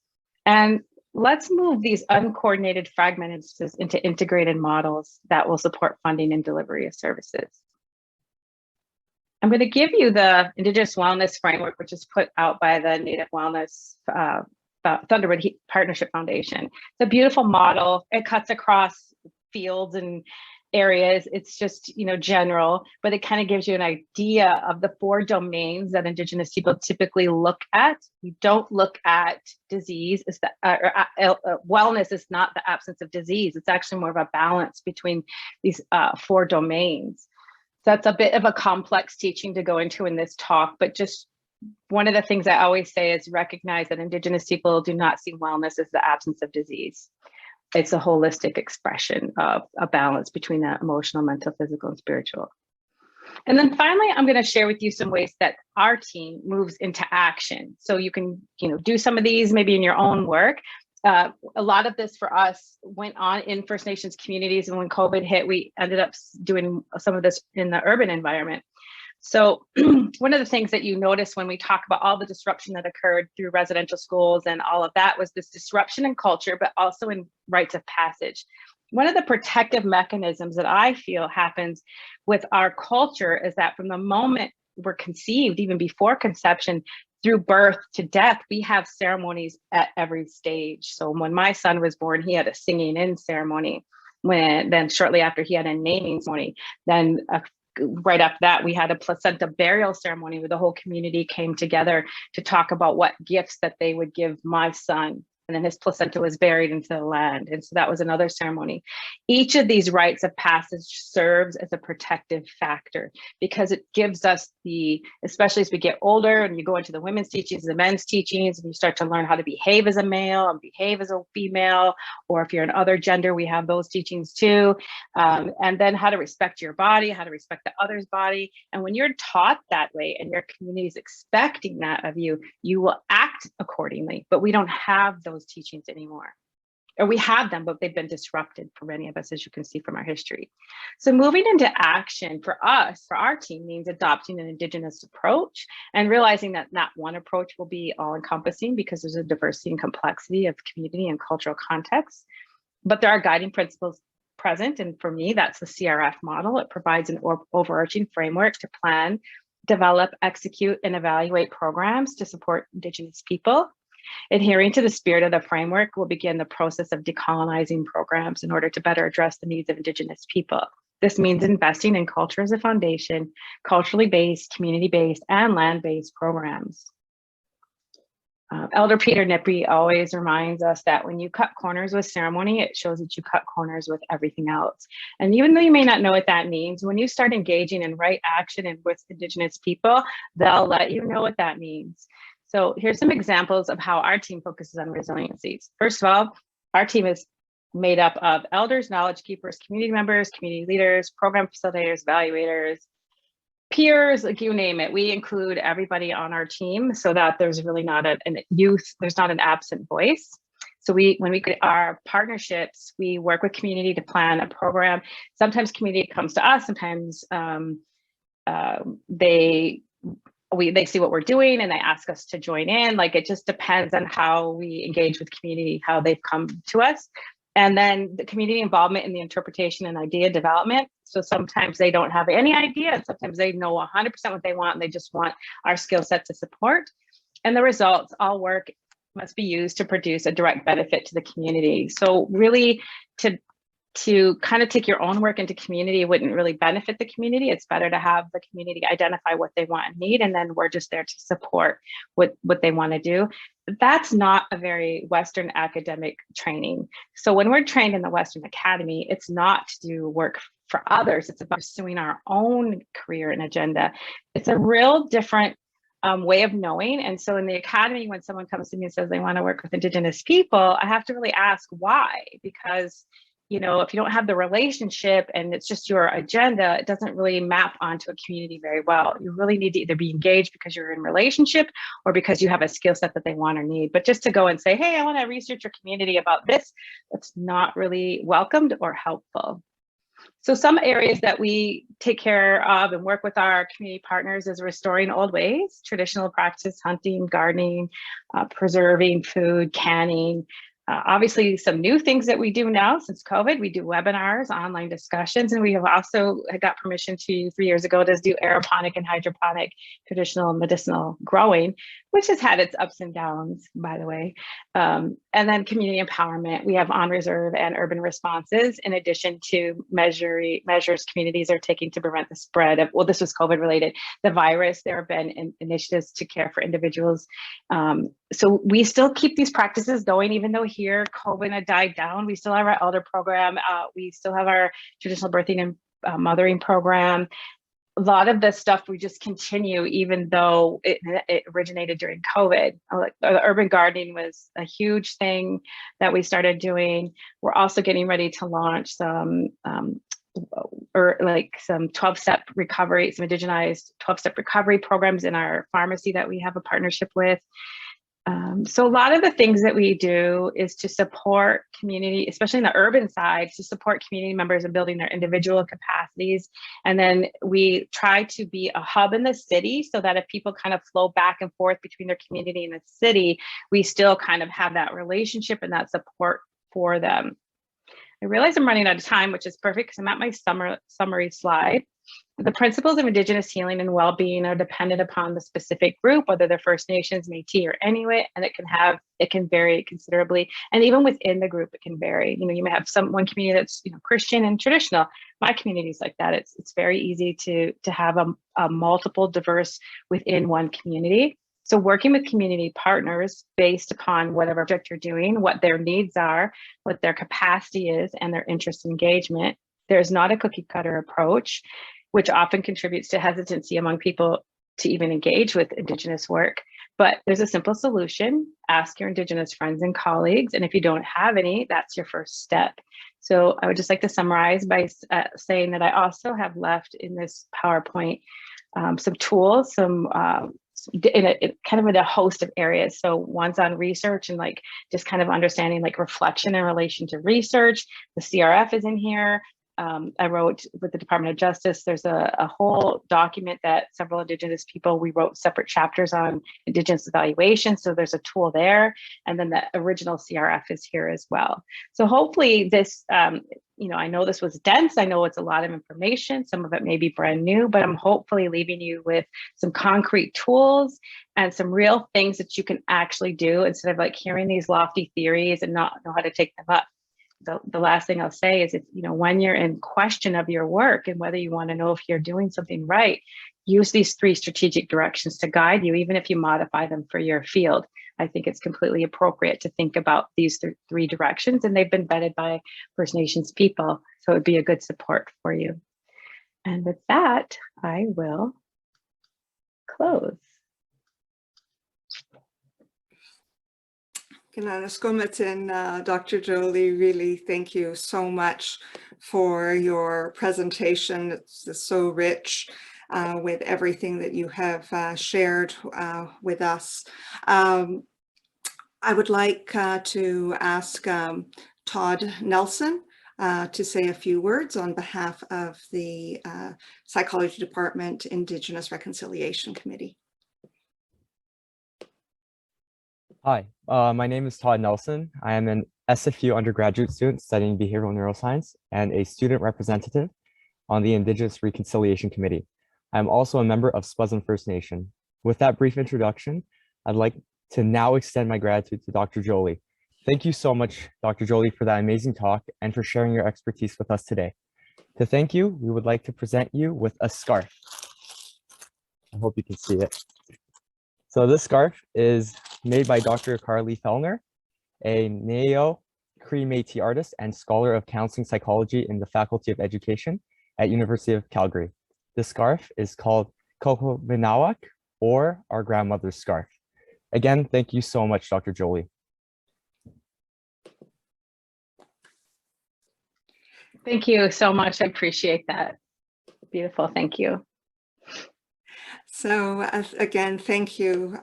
And let's move these uncoordinated fragmented into integrated models that will support funding and delivery of services. I'm going to give you the Indigenous Wellness Framework, which is put out by the Native Wellness Thunderwood Partnership Foundation. It's a beautiful model. It cuts across fields and areas. It's just, general, but it kind of gives you an idea of the 4 domains that Indigenous people typically look at. You don't look at disease. Wellness is not the absence of disease. It's actually more of a balance between these 4 domains. So that's a bit of a complex teaching to go into in this talk, but just one of the things I always say is recognize that Indigenous people do not see wellness as the absence of disease. It's a holistic expression of a balance between the emotional, mental, physical, and spiritual. And then finally, I'm going to share with you some ways that our team moves into action. So you can, do some of these maybe in your own work. A lot of this for us went on in First Nations communities. And when COVID hit, we ended up doing some of this in the urban environment. So one of the things that you notice when we talk about all the disruption that occurred through residential schools and all of that was this disruption in culture, but also in rites of passage. One of the protective mechanisms that I feel happens with our culture is that from the moment we're conceived, even before conception, through birth to death, we have ceremonies at every stage. So when my son was born, he had a singing in ceremony. Then shortly after, he had a naming ceremony. Then right after that, we had a placenta burial ceremony where the whole community came together to talk about what gifts that they would give my son. And then his placenta was buried into the land. And so that was another ceremony. Each of these rites of passage serves as a protective factor because it gives us especially as we get older and you go into the women's teachings, the men's teachings, and you start to learn how to behave as a male and behave as a female, or if you're an other gender, we have those teachings too. And then how to respect your body, how to respect the other's body. And when you're taught that way and your community is expecting that of you, you will act accordingly. But we don't have those teachings anymore. Or we have them, but they've been disrupted for many of us, as you can see from our history. So moving into action for us, for our team, means adopting an Indigenous approach and realizing that not one approach will be all-encompassing because there's a diversity and complexity of community and cultural contexts. But there are guiding principles present, and for me, that's the CRF model. It provides an overarching framework to plan, develop, execute, and evaluate programs to support Indigenous people. Adhering to the spirit of the framework will begin the process of decolonizing programs in order to better address the needs of Indigenous people. This means investing in culture as a foundation, culturally based, community-based, and land-based programs. Elder Peter Nippy always reminds us that when you cut corners with ceremony, it shows that you cut corners with everything else. And even though you may not know what that means, when you start engaging in right action and with Indigenous people, they'll let you know what that means. So here's some examples of how our team focuses on resiliencies. First of all, our team is made up of elders, knowledge keepers, community members, community leaders, program facilitators, evaluators, peers, like you name it. We include everybody on our team so that there's really not there's not an absent voice. So when we get our partnerships, we work with community to plan a program. Sometimes community comes to us, sometimes they see what we're doing and they ask us to join in. Like, it just depends on how we engage with community, how they've come to us. And then the community involvement in the interpretation and idea development. So sometimes they don't have any idea, and sometimes they know 100% what they want and they just want our skill set to support. And the results, all work must be used to produce a direct benefit to the community. So really, to kind of take your own work into community wouldn't really benefit the community. It's better to have the community identify what they want and need, and then we're just there to support what they want to do. That's not a very Western academic training. So when we're trained in the Western Academy, it's not to do work for others. It's about pursuing our own career and agenda. It's a real different way of knowing. And so in the academy, when someone comes to me and says they want to work with Indigenous people, I have to really ask why, because if you don't have the relationship and it's just your agenda, it doesn't really map onto a community very well. You really need to either be engaged because you're in relationship or because you have a skill set that they want or need. But just to go and say, hey, I want to research your community about this, that's not really welcomed or helpful. So some areas that we take care of and work with our community partners is restoring old ways, traditional practice, hunting, gardening, preserving food, canning. Obviously, some new things that we do now since COVID, we do webinars, online discussions, and we have also got permission 3 years ago to do aeroponic and hydroponic traditional medicinal growing, which has had its ups and downs, by the way. And then community empowerment. We have on reserve and urban responses, in addition to measures communities are taking to prevent the spread of, well, this was COVID related, the virus. There have been initiatives to care for individuals. So we still keep these practices going, even though here COVID had died down. We still have our elder program. We still have our traditional birthing and mothering program. A lot of this stuff we just continue, even though it originated during COVID. Like the urban gardening was a huge thing that we started doing. We're also getting ready to launch some 12-step recovery, some indigenized 12-step recovery programs in our pharmacy that we have a partnership with. So a lot of the things that we do is to support community, especially in the urban side, to support community members in building their individual capacities. And then we try to be a hub in the city so that if people kind of flow back and forth between their community and the city, we still kind of have that relationship and that support for them. I realize I'm running out of time, which is perfect because I'm at my summary slide. The principles of Indigenous healing and well-being are dependent upon the specific group, whether they're First Nations, Métis, or Inuit, and it can vary considerably. And even within the group, it can vary. You know, you may have one community that's Christian and traditional. My community is like that. It's very easy to have a multiple diverse within one community. So working with community partners based upon whatever project you're doing, what their needs are, what their capacity is, and their interest and engagement. There's not a cookie cutter approach, which often contributes to hesitancy among people to even engage with Indigenous work. But there's a simple solution. Ask your Indigenous friends and colleagues. And if you don't have any, that's your first step. So I would just like to summarize by saying that I also have left in this PowerPoint some tools, in a host of areas. So one's on research and just kind of understanding reflection in relation to research. The CRF is in here. I wrote with the Department of Justice, there's a whole document that several Indigenous people, we wrote separate chapters on Indigenous evaluation. So there's a tool there. And then the original CRF is here as well. So hopefully this, I know this was dense. I know it's a lot of information. Some of it may be brand new, but I'm hopefully leaving you with some concrete tools and some real things that you can actually do instead of hearing these lofty theories and not know how to take them up. The last thing I'll say is, when you're in question of your work and whether you want to know if you're doing something right, use these 3 strategic directions to guide you, even if you modify them for your field. I think it's completely appropriate to think about these 3 directions, and they've been vetted by First Nations people. So it would be a good support for you. And with that, I will close. Dr. JoLee, really thank you so much for your presentation. It's so rich with everything that you have shared with us. I would like to ask Todd Nelson to say a few words on behalf of the Psychology Department Indigenous Reconciliation Committee. Hi, my name is Todd Nelson. I am an SFU undergraduate student studying behavioral neuroscience and a student representative on the Indigenous Reconciliation Committee. I am also a member of Spuzin First Nation. With that brief introduction, I'd like to now extend my gratitude to Dr. JoLee. Thank you so much, Dr. JoLee, for that amazing talk and for sharing your expertise with us today. To thank you, we would like to present you with a scarf. I hope you can see it. So this scarf is made by Dr. Carly Fellner, a Neo-Cree Métis artist and scholar of counseling psychology in the Faculty of Education at University of Calgary. This scarf is called Kohominawak, or our grandmother's scarf. Again, thank you so much, Dr. JoLee. Thank you so much. I appreciate that. Beautiful. Thank you. So again, thank you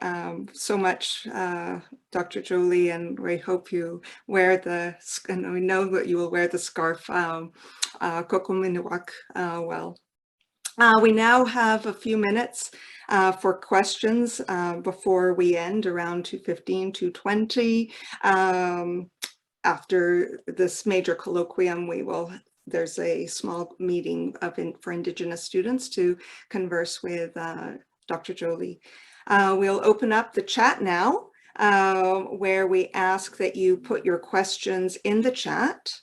so much, Dr. JoLee, and we hope you wear and we know that you will wear the scarf Kokominawak well. We now have a few minutes for questions before we end around 2:15, 2:20. After this major colloquium, there's a small meeting for Indigenous students to converse with Dr. JoLee. We'll open up the chat now, where we ask that you put your questions in the chat.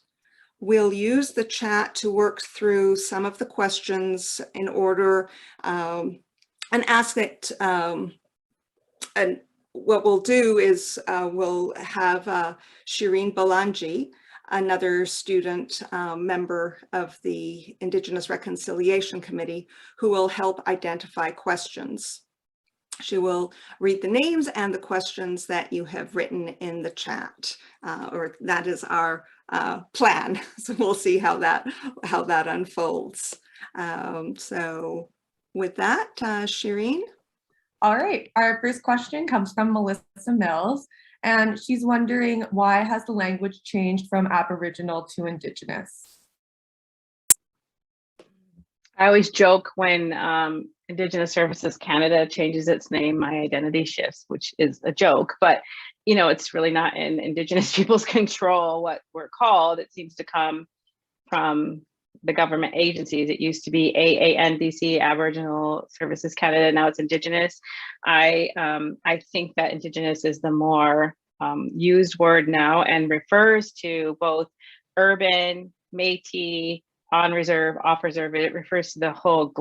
We'll use the chat to work through some of the questions in order and ask that, and what we'll do is we'll have Shireen Balanji, another student member of the Indigenous Reconciliation Committee, who will help identify questions. She will read the names and the questions that you have written in the chat, or that is our plan. So we'll see how that unfolds. So with that, Shireen. All right, our first question comes from Melissa Mills, and she's wondering, why has the language changed from Aboriginal to Indigenous? I always joke when Indigenous Services Canada changes its name, my identity shifts, which is a joke, but it's really not in Indigenous people's control what we're called. It seems to come from the government agencies. It used to be AANDC, Aboriginal Services Canada. Now it's Indigenous. I think that Indigenous is the more used word now and refers to both urban, Métis, on reserve, off reserve. It refers to the whole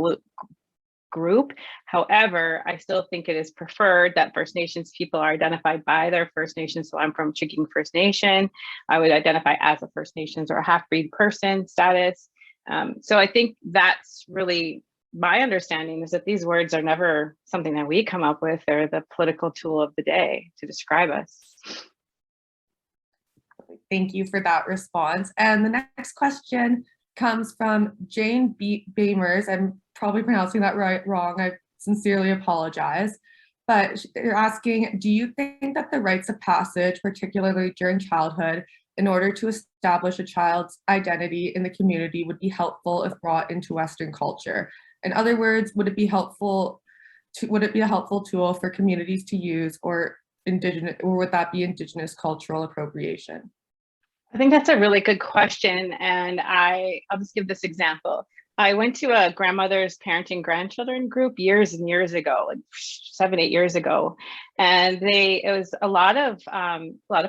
group. However, I still think it is preferred that First Nations people are identified by their First Nations. So I'm from Chiking First Nation. I would identify as a First Nations or a half-breed person status. So I think that's really my understanding, is that these words are never something that we come up with. They're the political tool of the day to describe us. Thank you for that response. And the next question comes from Jane Bamers. I'm probably pronouncing that wrong. I sincerely apologize. But they're asking, do you think that the rites of passage, particularly during childhood, in order to establish a child's identity in the community, would be helpful if brought into Western culture? In other words, would it be a helpful tool for communities to use, or would that be Indigenous cultural appropriation? I think that's a really good question. And I'll just give this example. I went to a grandmother's parenting grandchildren group years and years ago, like 7-8 years ago. And it was a lot of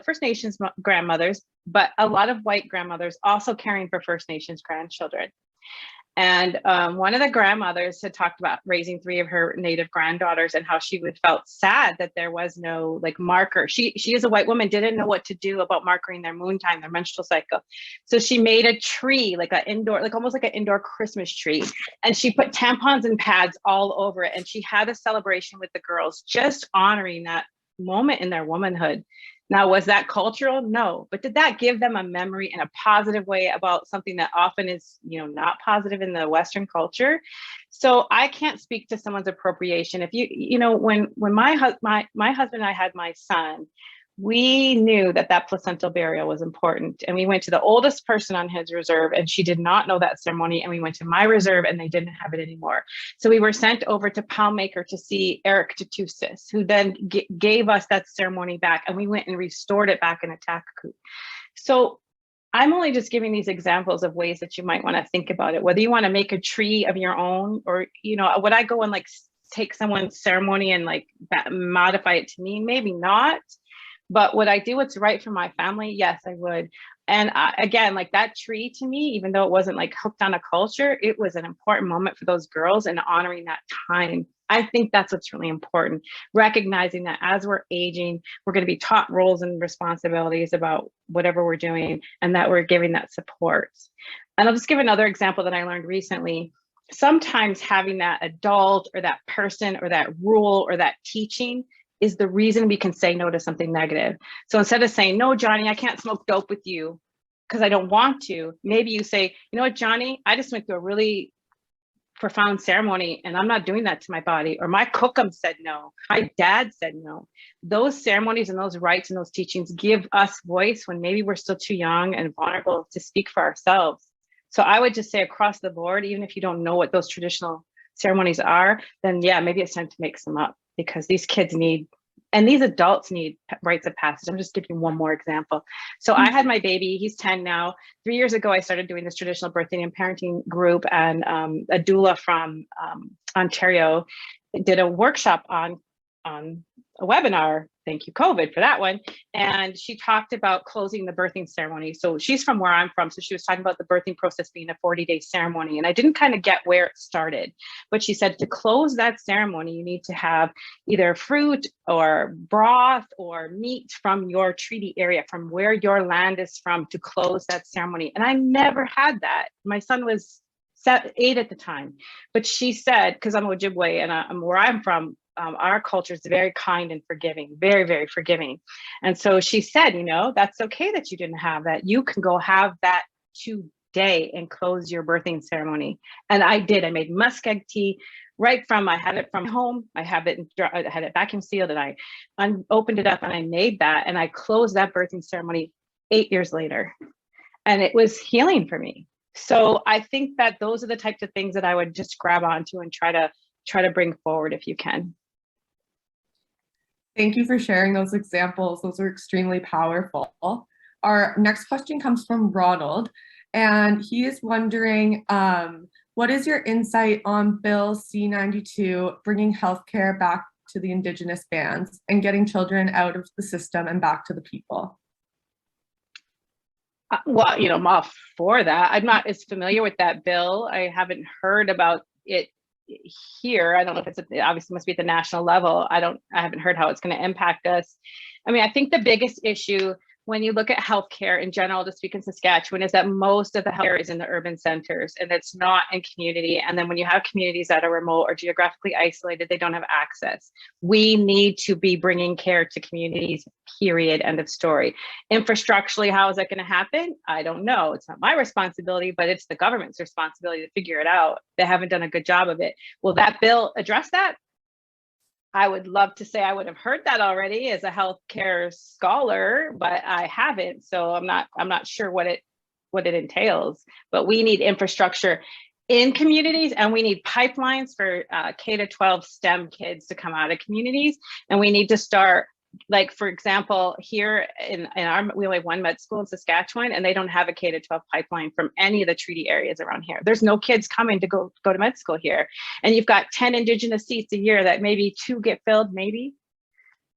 First Nations grandmothers, but a lot of white grandmothers also caring for First Nations grandchildren. And one of the grandmothers had talked about raising 3 of her Native granddaughters and how she felt sad that there was no marker. She is a white woman, didn't know what to do about marking their moon time, their menstrual cycle. So she made a tree, almost like an indoor Christmas tree. And she put tampons and pads all over it. And she had a celebration with the girls, just honoring that moment in their womanhood. Now, was that cultural? No. But did that give them a memory in a positive way about something that often is, not positive in the Western culture? So I can't speak to someone's appropriation. If when my husband and I had my son, we knew that placental burial was important. And we went to the oldest person on his reserve, and she did not know that ceremony. And we went to my reserve, and they didn't have it anymore. So we were sent over to Palmaker to see Eric Tutusis, who then gave us that ceremony back. And we went and restored it back in Atakakut. So I'm only just giving these examples of ways that you might want to think about it, whether you want to make a tree of your own, or, would I go and take someone's ceremony and modify it to me? Maybe not. But would I do what's right for my family? Yes, I would. And again, that tree to me, even though it wasn't hooked on a culture, it was an important moment for those girls and honoring that time. I think that's what's really important. Recognizing that as we're aging, we're going to be taught roles and responsibilities about whatever we're doing, and that we're giving that support. And I'll just give another example that I learned recently. Sometimes having that adult or that person or that rule or that teaching is the reason we can say no to something negative. So instead of saying, no, Johnny, I can't smoke dope with you because I don't want to, maybe you say, you know what, Johnny, I just went through a really profound ceremony and I'm not doing that to my body. Or my cookum said no, my dad said no. Those ceremonies and those rites and those teachings give us voice when maybe we're still too young and vulnerable to speak for ourselves. So I would just say across the board, even if you don't know what those traditional ceremonies are, then yeah, maybe it's time to make some up, because these kids need, and these adults need, rites of passage. I'm just giving one more example. So I had my baby, he's 10 now. 3 years ago, I started doing this traditional birthing and parenting group, and a doula from Ontario did a workshop on a webinar. Thank you, COVID, for that one. And she talked about closing the birthing ceremony. So she's from where I'm from. So she was talking about the birthing process being a 40-day ceremony. And I didn't kind of get where it started. But she said to close that ceremony, you need to have either fruit or broth or meat from your treaty area, from where your land is from, to close that ceremony. And I never had that. My son was 8 at the time. But she said, because I'm Ojibwe and where I'm from, our culture is very kind and forgiving, very, very forgiving. And so she said, that's okay that you didn't have that. You can go have that today and close your birthing ceremony. And I did. I made muskeg tea right from, I had it from home, I had it vacuum sealed, and I opened it up and I made that, and I closed that birthing ceremony 8 years later. And it was healing for me. So I think that those are the types of things that I would just grab onto and try to bring forward if you can. Thank you for sharing those examples. Those are extremely powerful. Our next question comes from Ronald, and he is wondering, what is your insight on Bill C-92, bringing healthcare back to the Indigenous bands and getting children out of the system and back to the people? Well, you know, I'm all for that. I'm not as familiar with that bill. I haven't heard about it here. I don't know if it's obviously must be at the national level. I haven't heard how it's going to impact us. I mean, I think the biggest issue when you look at healthcare in general, to speak in Saskatchewan, is that most of the healthcare is in the urban centers and it's not in community. And then when you have communities that are remote or geographically isolated, they don't have access. We need to be bringing care to communities, period, end of story. Infrastructurally, how is that going to happen? I don't know. It's not my responsibility, but it's the government's responsibility to figure it out. They haven't done a good job of it. Will that bill address that? I would love to say I would have heard that already as a healthcare scholar, but I haven't. So I'm not sure what it entails. But we need infrastructure in communities, and we need pipelines for K-12 STEM kids to come out of communities. And we need to start, like, for example, here in our, we only have one med school in Saskatchewan, and they don't have a K-12 pipeline from any of the treaty areas around here. There's no kids coming to go to med school here. And you've got 10 Indigenous seats a year that maybe 2 get filled, maybe.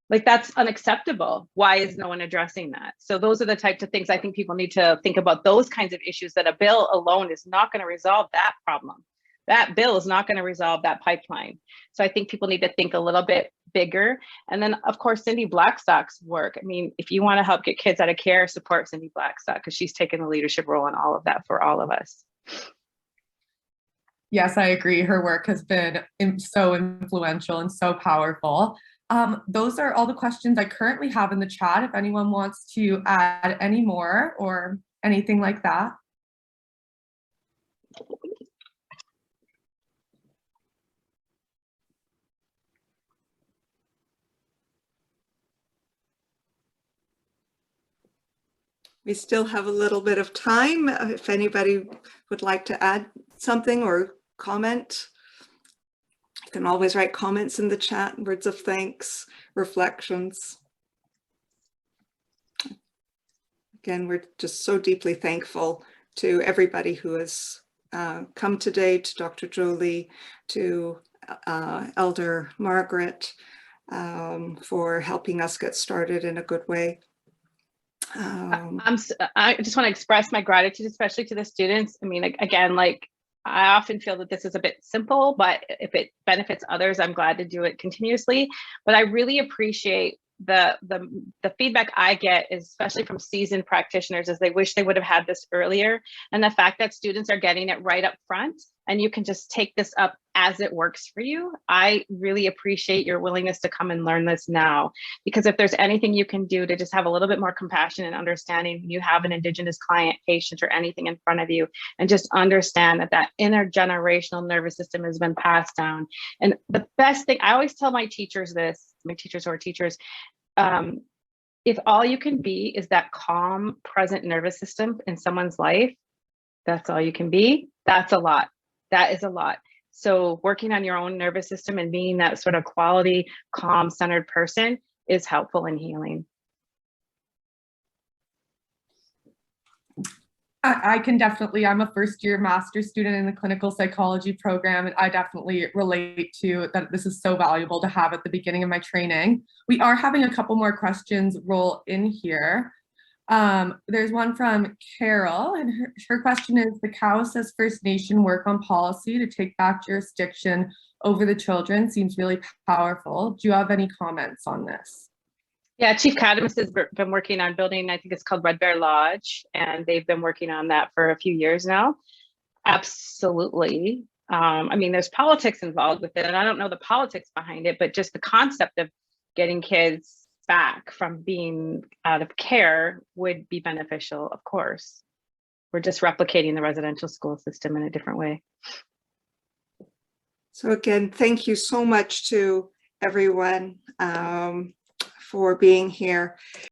Like, that's unacceptable. Why is no one addressing that? So those are the types of things I think people need to think about, those kinds of issues, that a bill alone is not going to resolve that problem. That bill is not going to resolve that pipeline. So I think people need to think a little bit bigger. And then, of course, Cindy Blackstock's work. I mean, if you want to help get kids out of care, support Cindy Blackstock, because she's taken the leadership role in all of that for all of us. Yes, I agree. Her work has been so influential and so powerful. Those are all the questions I currently have in the chat. If anyone wants to add any more or anything like that. We still have a little bit of time. If anybody would like to add something or comment, you can always write comments in the chat, words of thanks, reflections. Again, we're just so deeply thankful to everybody who has come today, to Dr. JoLee, to Elder Margaret, for helping us get started in a good way. I just want to express my gratitude, especially to the students. I mean, again, like, I often feel that this is a bit simple, but if it benefits others, I'm glad to do it continuously. But I really appreciate the feedback I get, especially from seasoned practitioners, is they wish they would have had this earlier. And the fact that students are getting it right up front, and you can just take this up as it works for you. I really appreciate your willingness to come and learn this now, because if there's anything you can do to just have a little bit more compassion and understanding when you have an Indigenous client, patient, or anything in front of you, and just understand that that intergenerational nervous system has been passed down. And the best thing, I always tell my teachers this, my teachers who are teachers, if all you can be is that calm, present nervous system in someone's life, that's all you can be. That's a lot. That is a lot. So working on your own nervous system and being that sort of quality, calm, centered person is helpful in healing. I can definitely, I'm a first-year master's student in the clinical psychology program, and I definitely relate to that. This is so valuable to have at the beginning of my training. We are having a couple more questions roll in here. There's one from Carol, and her question is, the cow says First Nation work on policy to take back jurisdiction over the children seems really powerful. Do you have any comments on this? Yeah, Chief Cadamus has been working on building, I think it's called Red Bear Lodge, and they've been working on that for a few years now. Absolutely. I mean, there's politics involved with it, and I don't know the politics behind it, but just the concept of getting kids back from being out of care would be beneficial, of course. We're just replicating the residential school system in a different way. So again, thank you so much to everyone for being here.